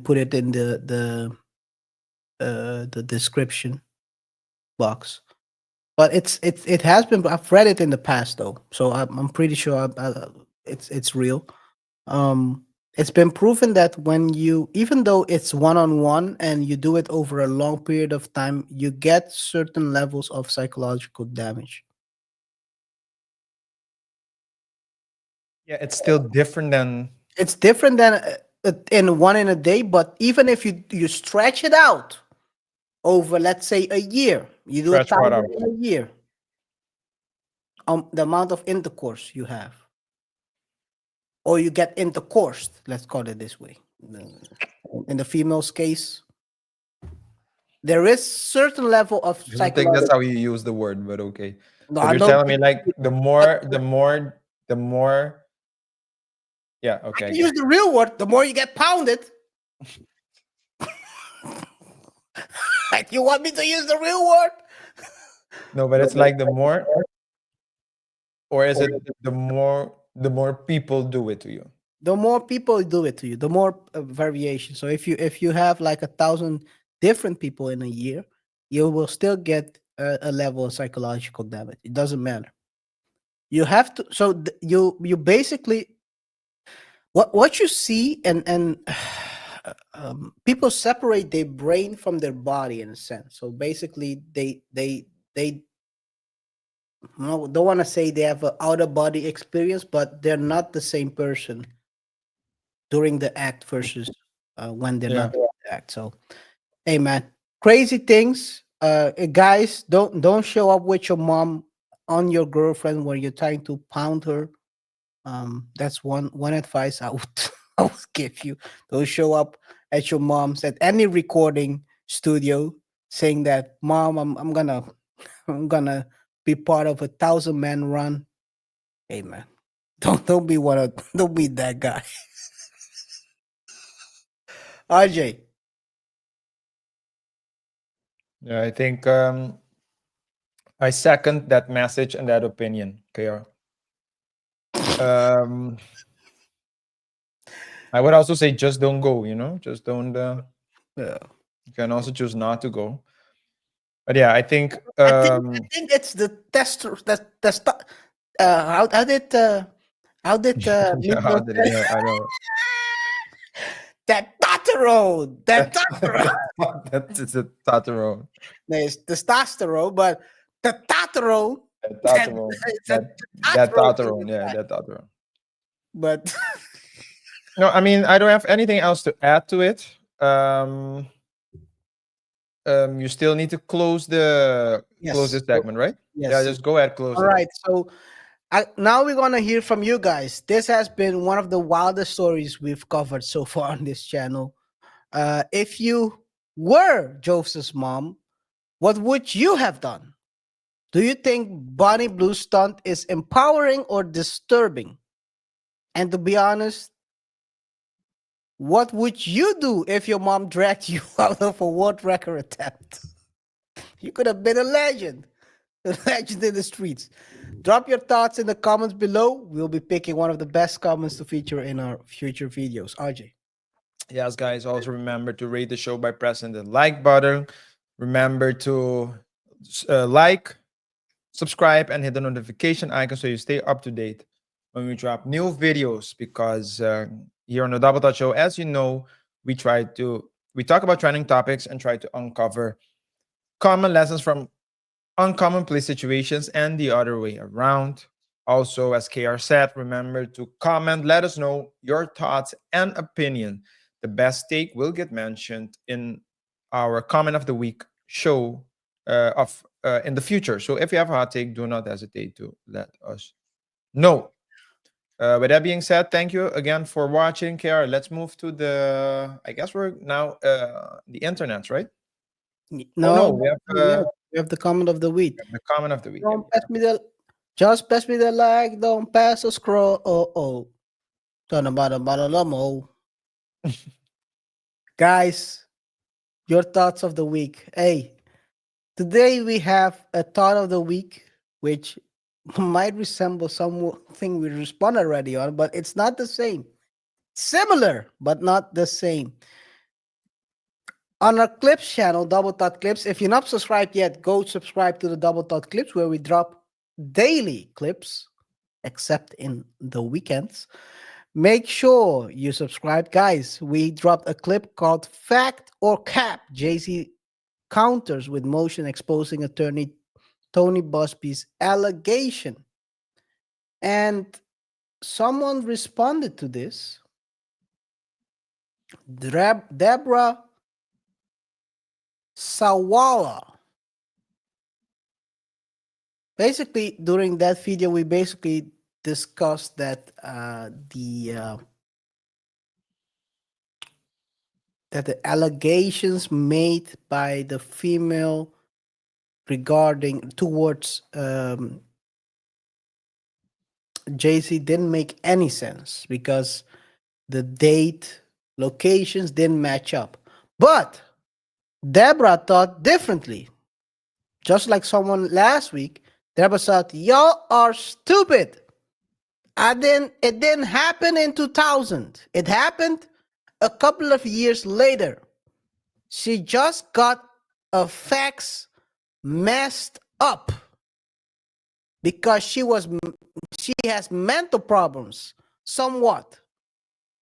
put it in the description box. But it has been. I've read it in the past though, so I'm pretty sure it's real. It's been proven that when you, even though it's one on one and you do it over a long period of time, you get certain levels of psychological damage. Yeah, it's still different than It's different than in one in a day, but even if you stretch it out over, let's say, a year, you do Stretch what 1,000 out? in a year, the amount of intercourse you have, or you get intercoursed, let's call it this way. In the female's case, there is certain level of I don't think that's psychological. how you use the word, but okay. No, But I you're don't telling me think like it- the more. Yeah, I okay. I can get use the real word. The more you get pounded. Like, you want me to use the real word? No, but it's like the more, or is it the more people do it to you? The more people do it to you, the more variation. So if you have like 1,000 different people in a year, you will still get a level of psychological damage. It doesn't matter. You have to. So you basically, what you see, and people separate their brain from their body in a sense. So basically, they no, don't want to say they have an outer body experience, but they're not the same person during the act versus when they're Yeah. not doing the act. So, hey man, crazy things. Guys, don't show up with your mom on your girlfriend when you're trying to pound her. That's one advice I would I would give you. Don't show up at your mom's at any recording studio saying that, mom, I'm gonna I'm gonna be part of 1,000-man run. Hey man, don't be don't be that guy. RJ. Yeah, I think I second that message and that opinion, KR. I would also say just don't go, just don't Yeah. you can also choose not to go. But yeah, I think I think it's the tester that how did yeah, how Migos did it, say? yeah, I know. That testosterone. That's it's a Tataro. There's testosterone, but the testosterone, That that Tataro. it's a That testosterone Tataro. Yeah, inside. that Tataro. But No, I mean I don't have anything else to add to it. You still need to close yes, this segment, right? Yeah, yes. just go ahead, close All it. right. So now we're gonna hear from you guys. This has been one of the wildest stories we've covered so far on this channel. If you were Joseph's mom, what would you have done? Do you think Bonnie Blue Stunt is empowering or disturbing? And to be honest, what would you do if your mom dragged you out of a world record attempt? You could have been a legend in the streets. Drop your thoughts in the comments below. We'll be picking one of the best comments to feature in our future videos. RJ. Yes, guys. Also remember to rate the show by pressing the like button. Remember to like, subscribe, and hit the notification icon so you stay up to date when we drop new videos. Because here on the Double Touch Show, as you know, we talk about trending topics and try to uncover common lessons from uncommon police situations and the other way around. Also, as KR said, remember to comment, let us know your thoughts and opinion. The best take will get mentioned in our comment of the week show in the future. So if you have a hot take, do not hesitate to let us know. With that being said, thank you again for watching, KR. Let's move to I guess we're now the internet, right? Oh no, No, we have we have the comment of the week. the comment of the week. Don't pass me the, just pass me the like, don't pass the scroll. Oh, Tanabadabalamo. Guys, your thoughts of the week. Hey, today we have a thought of the week, which might resemble something we responded already on, but it's not the same. Similar, but not the same. On our Clips channel, Double Thought Clips, if you're not subscribed yet, go subscribe to the Double Thought Clips where we drop daily clips, except in the weekends. Make sure you subscribe, guys. We dropped a clip called Fact or Cap. Jay-Z counters with motion exposing attorney Tony Busby's allegation. And someone responded to this. Deborah Sawala. Basically, during that video, we basically discussed that that the allegations made by the female regarding towards Jay-Z didn't make any sense because the date, locations didn't match up. But Deborah thought differently. Just like someone last week, Deborah said, y'all are stupid. It didn't happen in 2000. It happened a couple of years later. She just got her facts messed up because she has mental problems somewhat,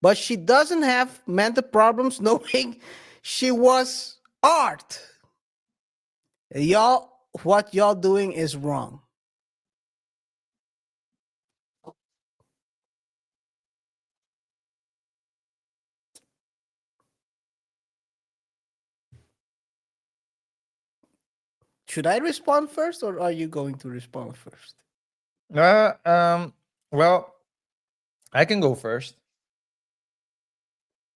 but she doesn't have mental problems knowing she was art. What y'all doing is wrong. Should I respond first, or are you going to respond first? Well, I can go first.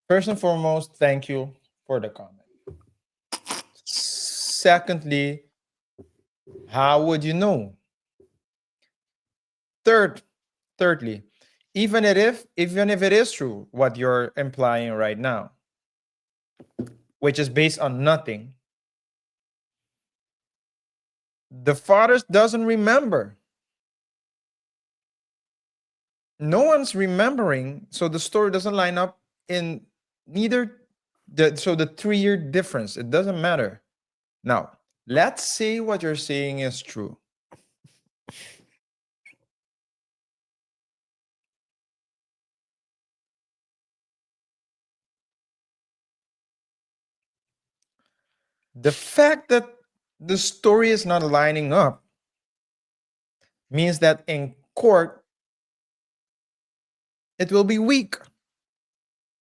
First and foremost, thank you for the comment. Secondly, how would you know? Thirdly, even if it is true what you're implying right now, which is based on nothing, the father doesn't remember. No one's remembering, so the story doesn't line up in neither the 3-year difference. It doesn't matter. Now, let's say what you're saying is true. The fact that the story is not lining up means that in court, it will be weak.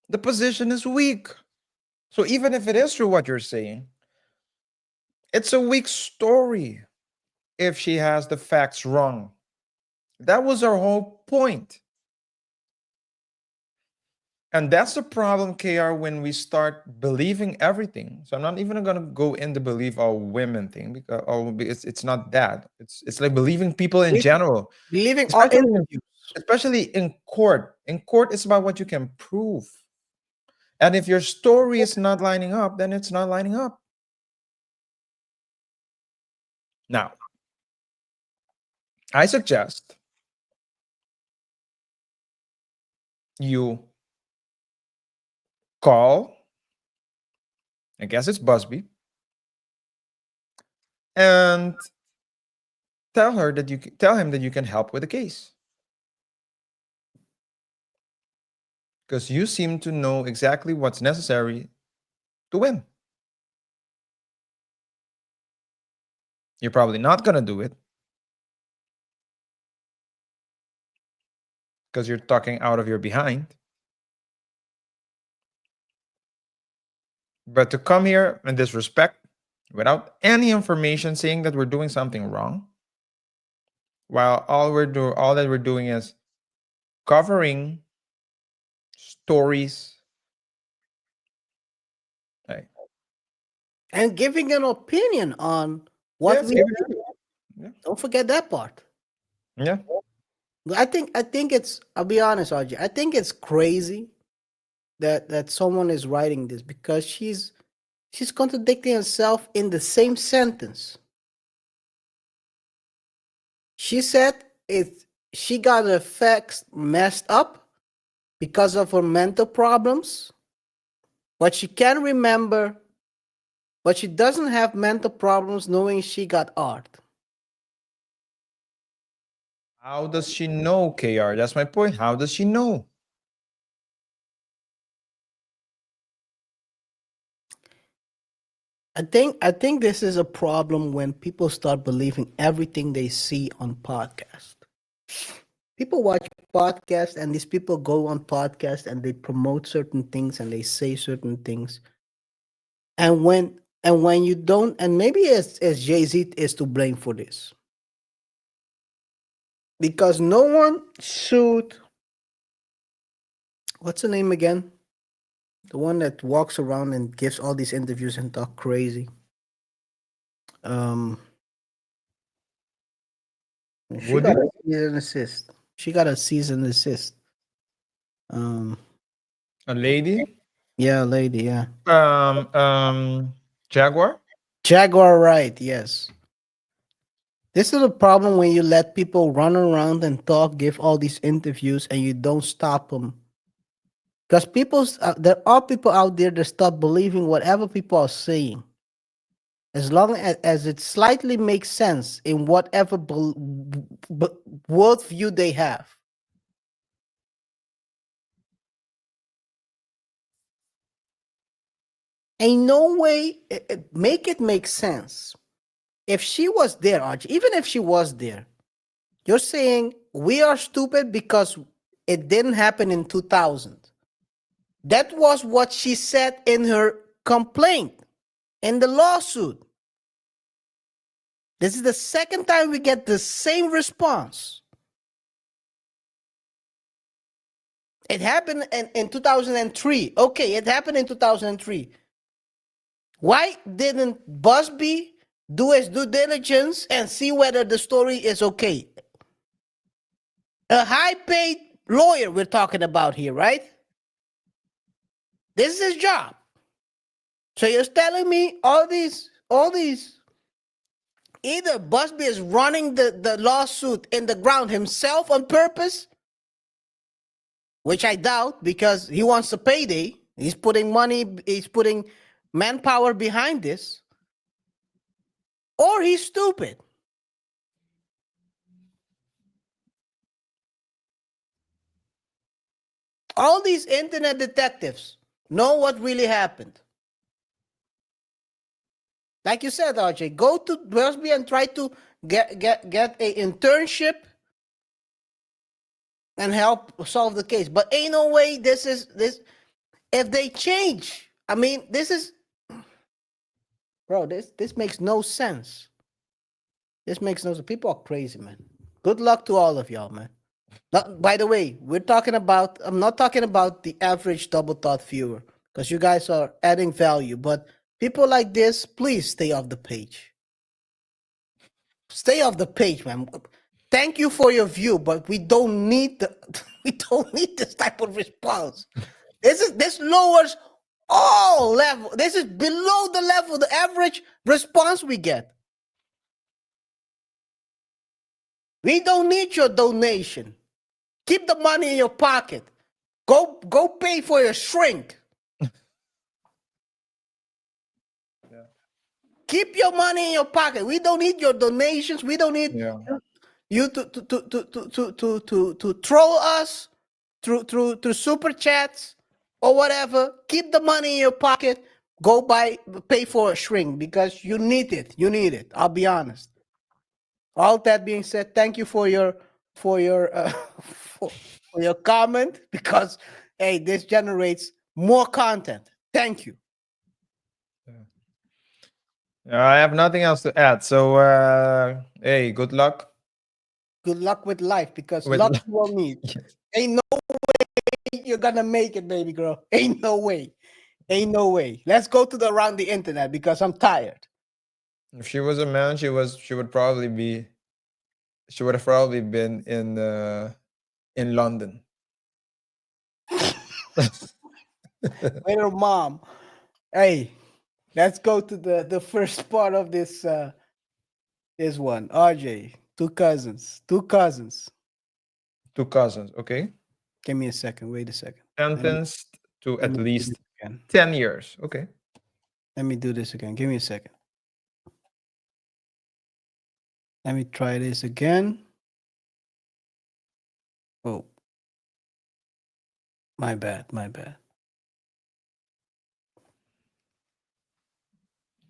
The position is weak. So even if it is true what you're saying, it's a weak story if she has the facts wrong. That was our whole point. And that's the problem, KaiR, when we start believing everything. So I'm not even going to go into believe all women thing because it's not that. It's like believing people in general. Believing all interviews. Especially in court. In court, it's about what you can prove. And if your story is not lining up, then it's not lining up. Now, I suggest you call, I guess it's Busby, and tell him that you can help with the case. Because you seem to know exactly what's necessary to win. You're probably not going to do it because you're talking out of your behind. But to come here and disrespect without any information saying that we're doing something wrong, while all that we're doing is covering stories, right, and giving an opinion on what yes, we give do. it- Don't forget that part. yeah. I think it's. I'll be honest, RJ. I think it's crazy that someone is writing this because she's contradicting herself in the same sentence. She said she got her facts messed up because of her mental problems, but she can remember, but she doesn't have mental problems knowing she got art. How does she know, KR? That's my point. How does she know? I think this is a problem when people start believing everything they see on podcast. People watch podcasts and these people go on podcast and they promote certain things and they say certain things. And when you don't, and maybe as Jay-Z is to blame for this. Because no one sued, what's the name again? The one that walks around and gives all these interviews and talk crazy. She Would got it? a cease and assist. She got a cease and assist. A lady? Yeah, lady, yeah. Jaguar? Jaguar right, yes. This is a problem when you let people run around and talk, give all these interviews, and you don't stop them. Because there are people out there that stop believing whatever people are saying, as long as it slightly makes sense in whatever worldview they have. Ain't no way make it make sense. If she was there, Archie, even if she was there, you're saying we are stupid because it didn't happen in 2000. That was what she said in her complaint, in the lawsuit. This is the second time we get the same response. It happened in 2003. Okay, it happened in 2003. Why didn't Busby do his due diligence and see whether the story is okay? A high-paid lawyer we're talking about here, right? This is his job. So you're telling me all these, either Busby is running the lawsuit in the ground himself on purpose, which I doubt because he wants a payday. He's putting money, he's putting manpower behind this, or he's stupid. All these internet detectives know what really happened. Like you said, RJ, go to Busby and try to get a internship and help solve the case. But ain't no way this. If they change, I mean, this is, bro. This makes no sense. This makes no sense. People are crazy, man. Good luck to all of y'all, man. By the way, I'm not talking about the average double thought viewer because you guys are adding value, but people like this, please stay off the page. Stay off the page, man. Thank you for your view, but we don't need this type of response. This lowers all level. This is below the level, the average response we get. We don't need your donation. Keep the money in your pocket. Go pay for your shrink. Keep your money in your pocket. We don't need your donations. We don't need you to troll us through super chats or whatever. Keep the money in your pocket. Go pay for a shrink because you need it. You need it. I'll be honest. All that being said, thank you for your for your comment because hey, this generates more content. Thank you. I have nothing else to add. So, hey, good luck. Good luck with life because With luck li- you will need. Yes. Ain't no way you're gonna make it, baby girl. Ain't no way. Ain't no way. Let's go to around the internet because I'm tired. If she was a man, she would probably be She would have probably been in London. With her mom. Hey, let's go to the first part of this this one. RJ, two cousins. Two cousins. Two cousins, okay? Give me a second. Wait a second. Sentenced to Let at me do least this again. 10 years. Okay. Let me do this again. Give me a second. Let me try this again. Oh, my bad. My bad.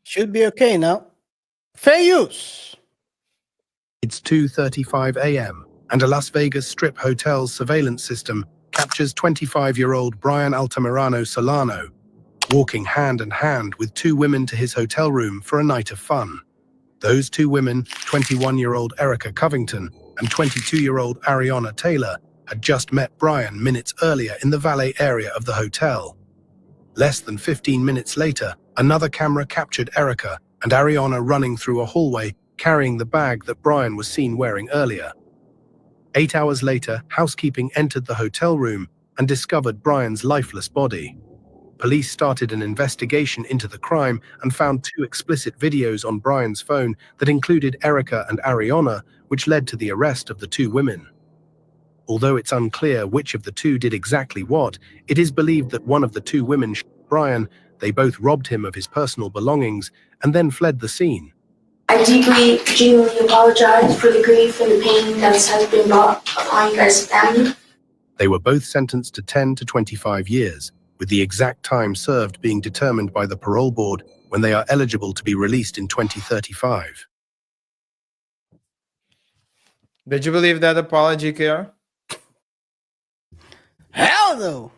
Should be okay now. Fair use. It's 2:35 a.m. and a Las Vegas Strip hotel's surveillance system captures 25-year-old Brian Altamirano Solano walking hand in hand with two women to his hotel room for a night of fun. Those two women, 21-year-old Erica Covington and 22-year-old Ariana Taylor, had just met Brian minutes earlier in the valet area of the hotel. Less than 15 minutes later, another camera captured Erica and Ariana running through a hallway carrying the bag that Brian was seen wearing earlier. 8 hours later, housekeeping entered the hotel room and discovered Brian's lifeless body. Police started an investigation into the crime and found two explicit videos on Brian's phone that included Erica and Ariana, which led to the arrest of the two women. Although it's unclear which of the two did exactly what, it is believed that one of the two women shot Brian. They both robbed him of his personal belongings and then fled the scene. I deeply, genuinely apologize for the grief and the pain that has been brought upon you guys' family. They were both sentenced to 10 to 25 years, with the exact time served being determined by the parole board when they are eligible to be released in 2035. Did you believe that apology, KaiR? Hell no.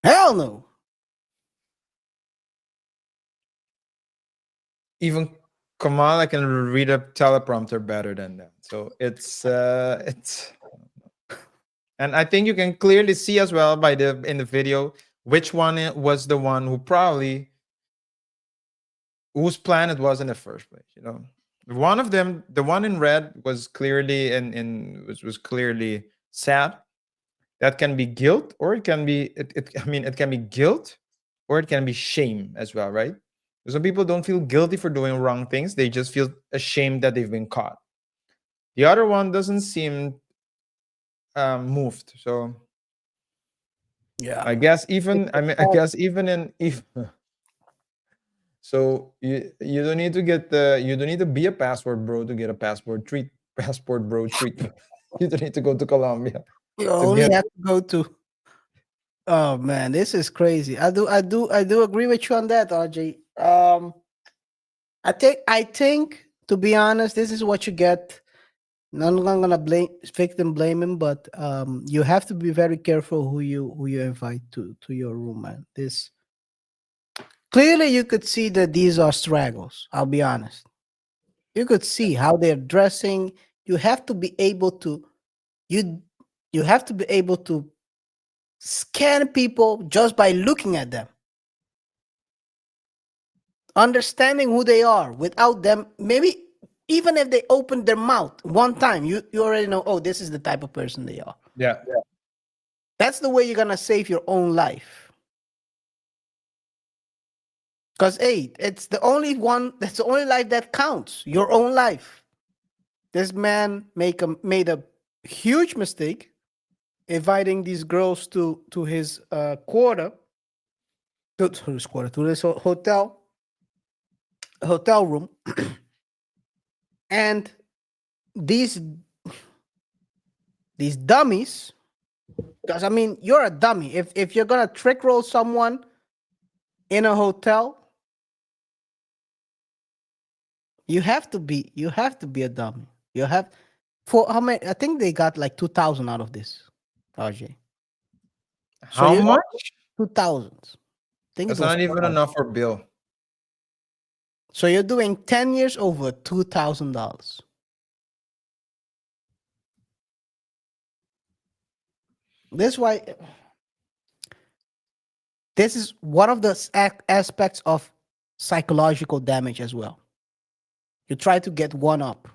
Hell no. Even Kamala can read a teleprompter better than that. So it's and I think you can clearly see as well by in the video which one was the one who probably whose plan it was in the first place. You know, one of them, the one in red, was clearly was clearly sad. That can be guilt, or it can be it can be guilt, or it can be shame as well, right? Some people don't feel guilty for doing wrong things. They just feel ashamed that they've been caught. The other one doesn't seem moved. So Yeah. I guess even so you don't need to get you don't need to be a passport bro to get a passport bro treatment. You don't need to go to Colombia. You only have to go to. Oh man, this is crazy. I do agree with you on that, RJ. I think to be honest, this is what you get. I'm not gonna victim blaming, but you have to be very careful who you invite to your room, man. This clearly you could see that these are straggles. I'll be honest. You could see how they're dressing. You have to be able to you have to be able to scan people just by looking at them. Understanding who they are without them, maybe even if they open their mouth one time, you already know, oh, this is the type of person they are. Yeah. That's the way you're gonna save your own life. Because it's the only one, that's the only life that counts, your own life. This man made a huge mistake inviting these girls to his quarter, to this hotel room, and these dummies. Because I mean, you're a dummy if you're gonna trick roll someone in a hotel. You have to be a dummy. You have for how many? I think they got like 2,000 out of this. RJ. How much? 2,000. That's not even enough for bill. So you're doing 10 years over $2,000. This is one of the aspects of psychological damage as well. You try to get one up.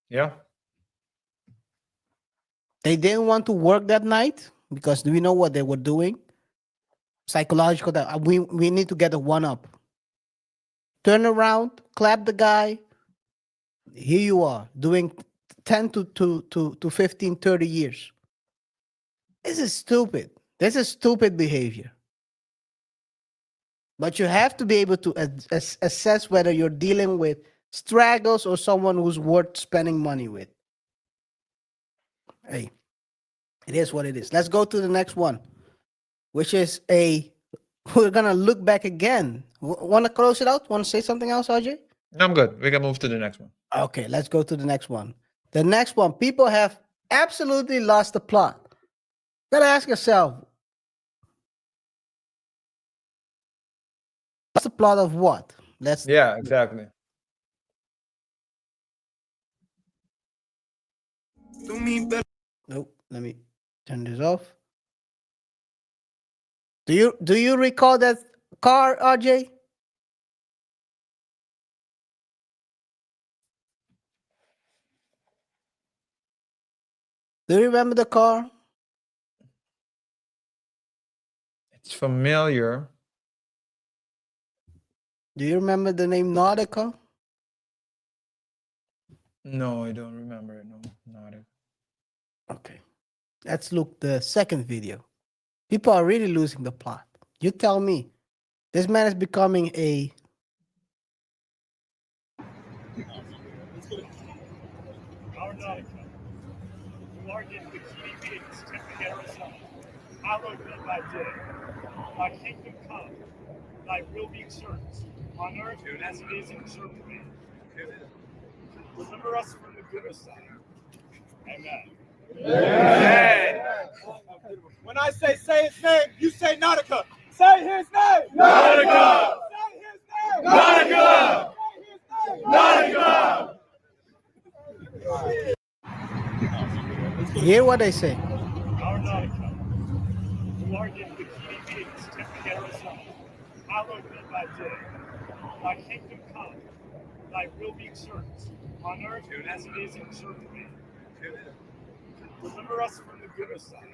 Yeah. They didn't want to work that night because we know what they were doing. Psychological, that we need to get a one up. Turn around, clap the guy. Here you are doing 10 to 15, 30 years. This is stupid. This is stupid behavior. But you have to be able to assess whether you're dealing with straggles or someone who's worth spending money with. Hey, it is what it is. Let's go to the next one, which is we're going to look back again. Want to close it out? Want to say something else, RJ? I'm good. We can move to the next one. Okay, let's go to the next one. The next one, people have absolutely lost the plot. Gotta ask yourself, what's the plot of what? Yeah, exactly. Nope, let me turn this off. Do you recall that car, RJ? Do you remember the car? It's familiar. Do you remember the name Nautica? No, I don't remember it. No, not it. Okay, let's look the second video. People are really losing the plot. You tell me. This man is becoming a Our Nautica, who are in bikini beings, tempting Arizona, hallowed be thy day. Thy kingdom come, thy will be served, on earth as it is in heaven. Deliver us from the good side. Amen. Amen. When I say his name, you say Nautica. Say his name. Nautica. Say his name. Nautica. Say his name. Nautica. hear what they say. Our Nautica, who art in bikini beings, tempting Arizona, hallowed be thy day. Thy kingdom come, thy will be served, on earth as it is in heaven. Deliver us from the good side.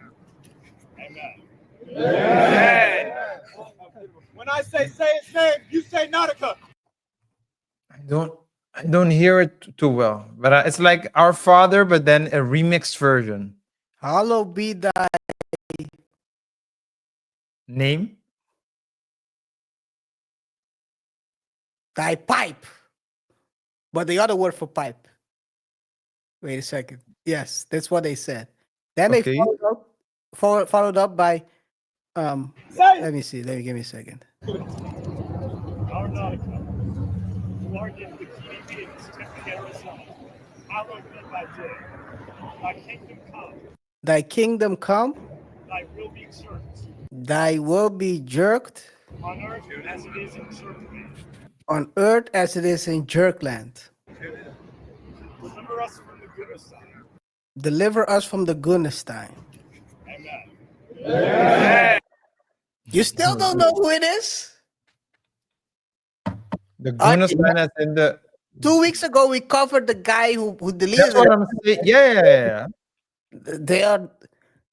Amen. Amen. When I say his name, you say Nautica. I don't hear it too well, but it's like Our Father, but then a remixed version. Hallowed be thy Name? pipe. But the other word for pipe. Wait a second. Yes, that's what they said. Then Okay. they followed up by let me see. Give me a second. Our Nautica, who art in bikini beings, tempting Arizona, hallowed be thy day. Thy kingdom come, Thy kingdom come, thy will be served, thy will be jerked on earth as it is in heaven. on earth as it is in Jerkland. Deliver us from the good side. Deliver us from the goodness time. Amen. Amen. You still don't know who it is? The goodness man is in the. 2 weeks ago, we covered the guy who deleted That's what I'm saying. Yeah.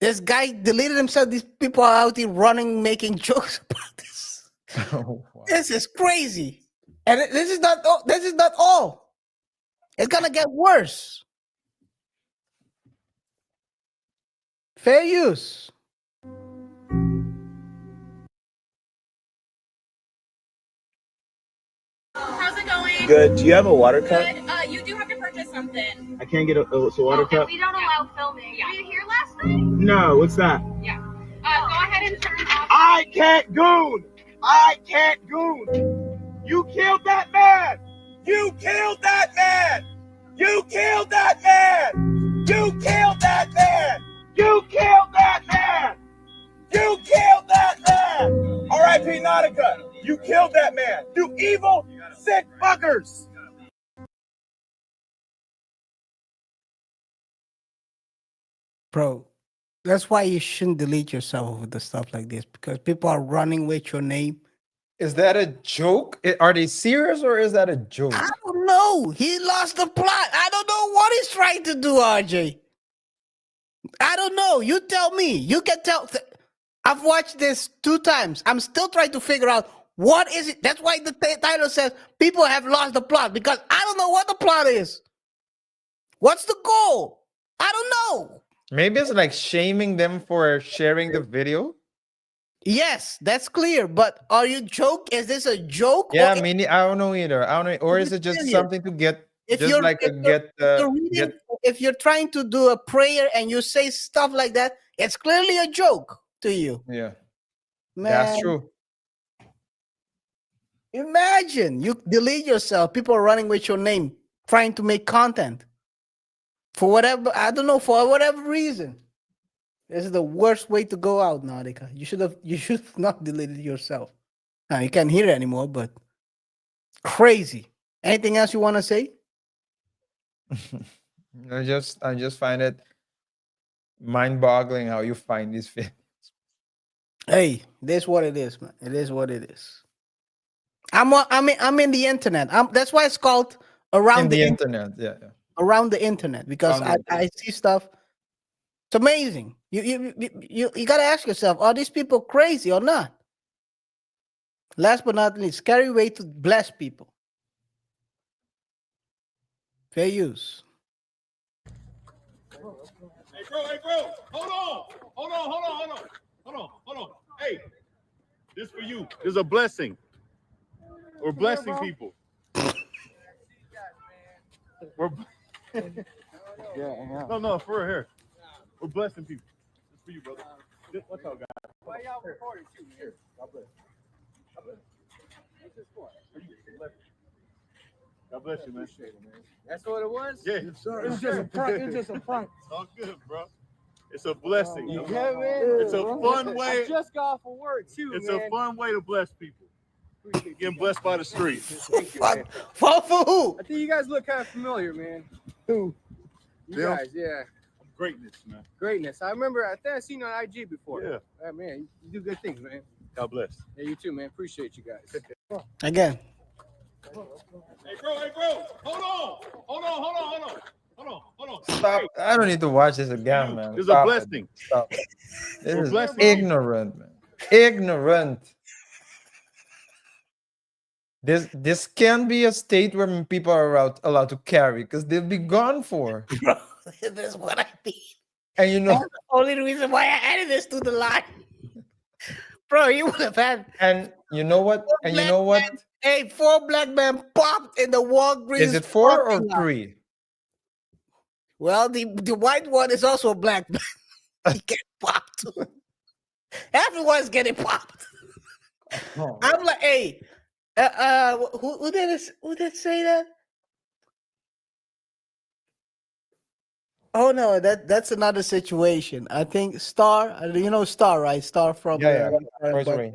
This guy deleted himself. These people are out here running, making jokes about this. Oh, wow. This is crazy. And this is not all. It's gonna get worse. Fair use. How's it going? Good. Do you have a water cup? Good. You do have to purchase something. I can't get a water cup. We don't allow filming. Yeah. Were you here last night? No. What's that? Yeah. Go ahead and turn off. I can't goon. I can't goon. You killed that man. You killed that man. You killed that man. You killed that man. You killed that man. You killed that man. R.I.P. Nautica. You killed that man. You evil, sick fuckers. Bro, that's why you shouldn't delete yourself with the stuff like this, because people are running with your name. Is that a joke? Are they serious or is that a joke? I don't know. He lost the plot. I don't know what he's trying to do, RJ. I don't know. You tell me. You can tell. I've watched this 2 times. I'm still trying to figure out what is it. That's why the title says people have lost the plot, because I don't know what the plot is. What's the goal? I don't know. Maybe it's like shaming them for sharing the video. Yes, that's clear. But are you joke? Is this a joke? Yeah, or I don't know either. I don't know, or is it just serious? something to get If just you're like if a you're, get if you're reading, if you're trying to do a prayer and you say stuff like that, it's clearly a joke to you. yeah. Man, That's true. imagine you delete yourself. People are running with your name, trying to make content for whatever, I don't know, for whatever reason. This is the worst way to go out, Nautica. You should have not deleted yourself. Now you can't hear it anymore, but crazy. Anything else you want to say? I just find it mind-boggling how you find these videos. Hey, this is what it is, man. It is what it is. I'm in the internet. That's why it's called around In the internet. Yeah. around the internet, because Around the I see stuff. It's amazing. You gotta ask yourself, are these people crazy or not? Last but not least, scary way to bless people. Fair use. Hey, bro. Hold on. Hey, this for you. This is a blessing. We're blessing people. We're no, for real, here. We're blessing people. It's for you, brother. What's up, guys? Why y'all recording too, man? God bless. What's this for? God bless you, man. That's what it was? Yeah. It's just a prank. It's just a prank. It's all good, bro. It's a blessing. Yeah, man. It's a fun way. I just got off of work too, It's man. a fun way to bless people. Getting blessed by the street. Thank you, man. For who? I think you guys look kind of familiar, man. Who? You Them? guys, yeah. Greatness, man. Greatness. I remember, I think I've seen you on IG before. Yeah. Yeah, man, you do good things, man. God bless. Yeah, you too, man. Appreciate you guys. Again. Hey, bro. Hold on. Stop. I don't need to watch this again, man. It's a Stop blessing. it. Stop. This We're is blessing. ignorant, man. Ignorant. This can't be a state where people are allowed to carry, because they'll be gone for. Bro, that's what I mean. And you know, That's the only reason why I added this to the line. Bro, you would have had. and you know what? And you know what? Hey, 4 black men popped in the Walgreens. Is it 4 or parking lot. 3? Well, the white one is also a black man. He get popped too. Everyone's getting popped. Oh. I'm like, hey, who did say that? Oh no, that's another situation. I think Star, you know Star, right? Star from Yeah. First Ring.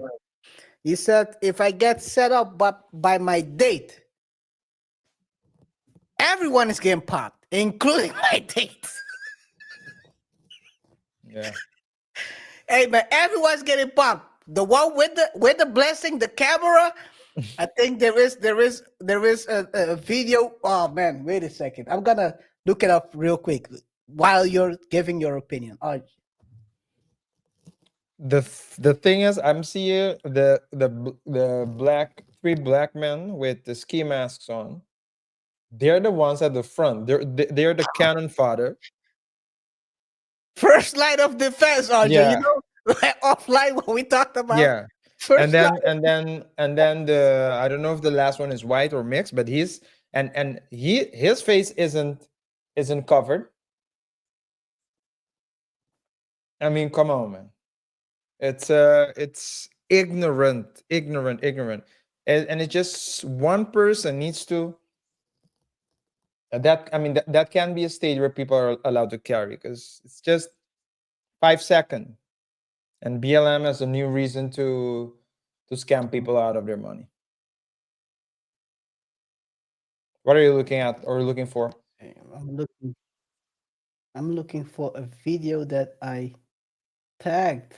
He said, if I get set up by my date, everyone is getting popped, including my date. Yeah. Hey man, everyone's getting popped. The one with the blessing, the camera. I think there is a video. Oh man, wait a second. I'm gonna look it up real quick while you're giving your opinion. The thing is, I'm seeing the 3 black men with the ski masks on. They're the ones at the front. They're the cannon fodder. First line of defense, RJ. Yeah. You know, offline what we talked about. Yeah. First And then line. and then the, I don't know if the last one is white or mixed, but his face isn't covered. I mean, come on, man. It's ignorant, and it's just one person needs to. That can be a stage where people are allowed to carry, because it's just 5 seconds, and BLM has a new reason to scam people out of their money. What are you looking at or looking for? I'm looking for a video that I tagged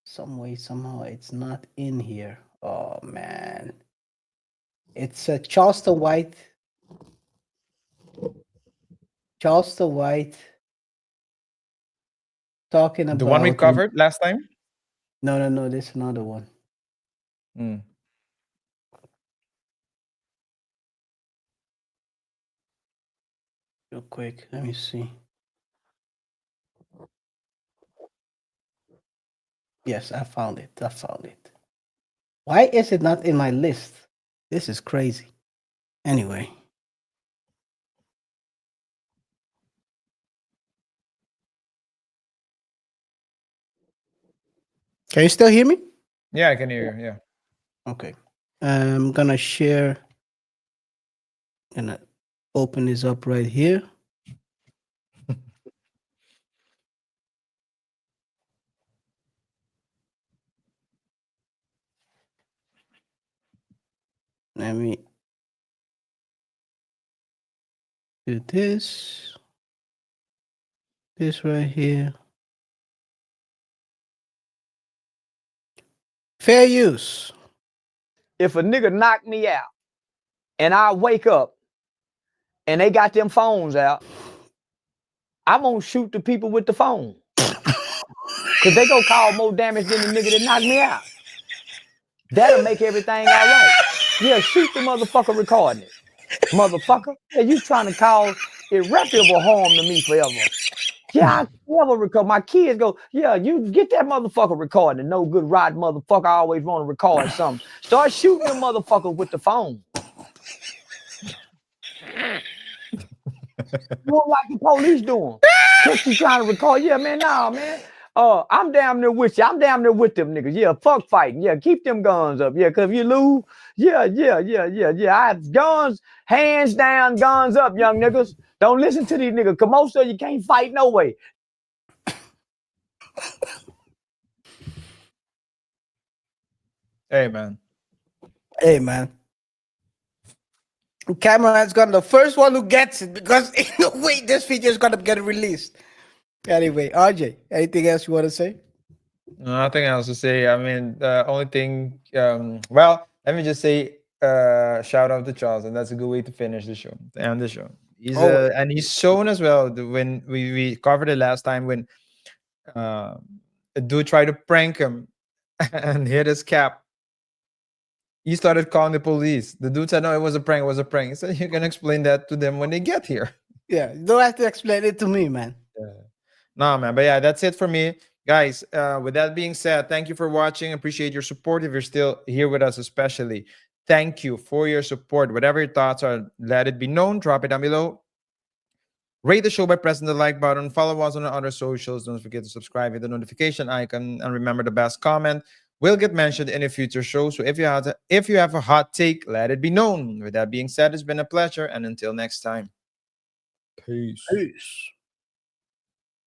some way, somehow. It's not in here. Oh man, it's Charleston White Charleston White talking about The one we covered last time? No, this is another one. Mm. Real quick, let me see. Yes, I found it. Why is it not in my list? This is crazy. Anyway. Can you still hear me? Yeah, I can hear you. Yeah. Okay. I'm gonna share. Gonna open this up right here. Let me do this. This right here. Fair use. If a nigga knock me out and I wake up and they got them phones out, I'm gonna shoot the people with the phone. Cause they gonna cause more damage than the nigga that knocked me out. That'll make everything all right. Yeah, shoot the motherfucker recording it. Motherfucker. Yeah, you trying to cause irreparable harm to me forever. Yeah, I never record. My kids go, yeah, you get that motherfucker recording. No good rotten motherfucker. I always want to record something. Start shooting them motherfuckers with the phone. You don't like the police doing. Catch you trying to record. Yeah, man, nah, man. I'm damn near with you. I'm damn near with them niggas. Yeah, fuck fighting. Yeah, keep them guns up. Yeah, because if you lose, yeah. I have guns, hands down, guns up, young niggas. Don't listen to these niggas, because most of you can't fight no way. Hey, man. Hey, man. Cameraman's gonna the first one who gets it because in no way this feature is gonna get released. Anyway, RJ, anything else you want to say? Nothing else to say. I mean, the only thing, well, let me just say, shout out to Charles, and that's a good way to finish the show, to end the show. And he's shown as well when we covered it last time when a dude tried to prank him and hit his cap. He started calling the police. The dude said, "No, it was a prank. It was a prank." He said, "You can explain that to them when they get here." Yeah, you don't have to explain it to me, man. Nah, man. But yeah, that's it for me. Guys, with that being said, thank you for watching. Appreciate your support. If you're still here with us, especially, thank you for your support. Whatever your thoughts are, let it be known. Drop it down below. Rate the show by pressing the like button. Follow us on our other socials. Don't forget to subscribe, hit the notification icon, and remember the best comment will get mentioned in a future show. So if you have a hot take, let it be known. With that being said, it's been a pleasure, and until next time, peace.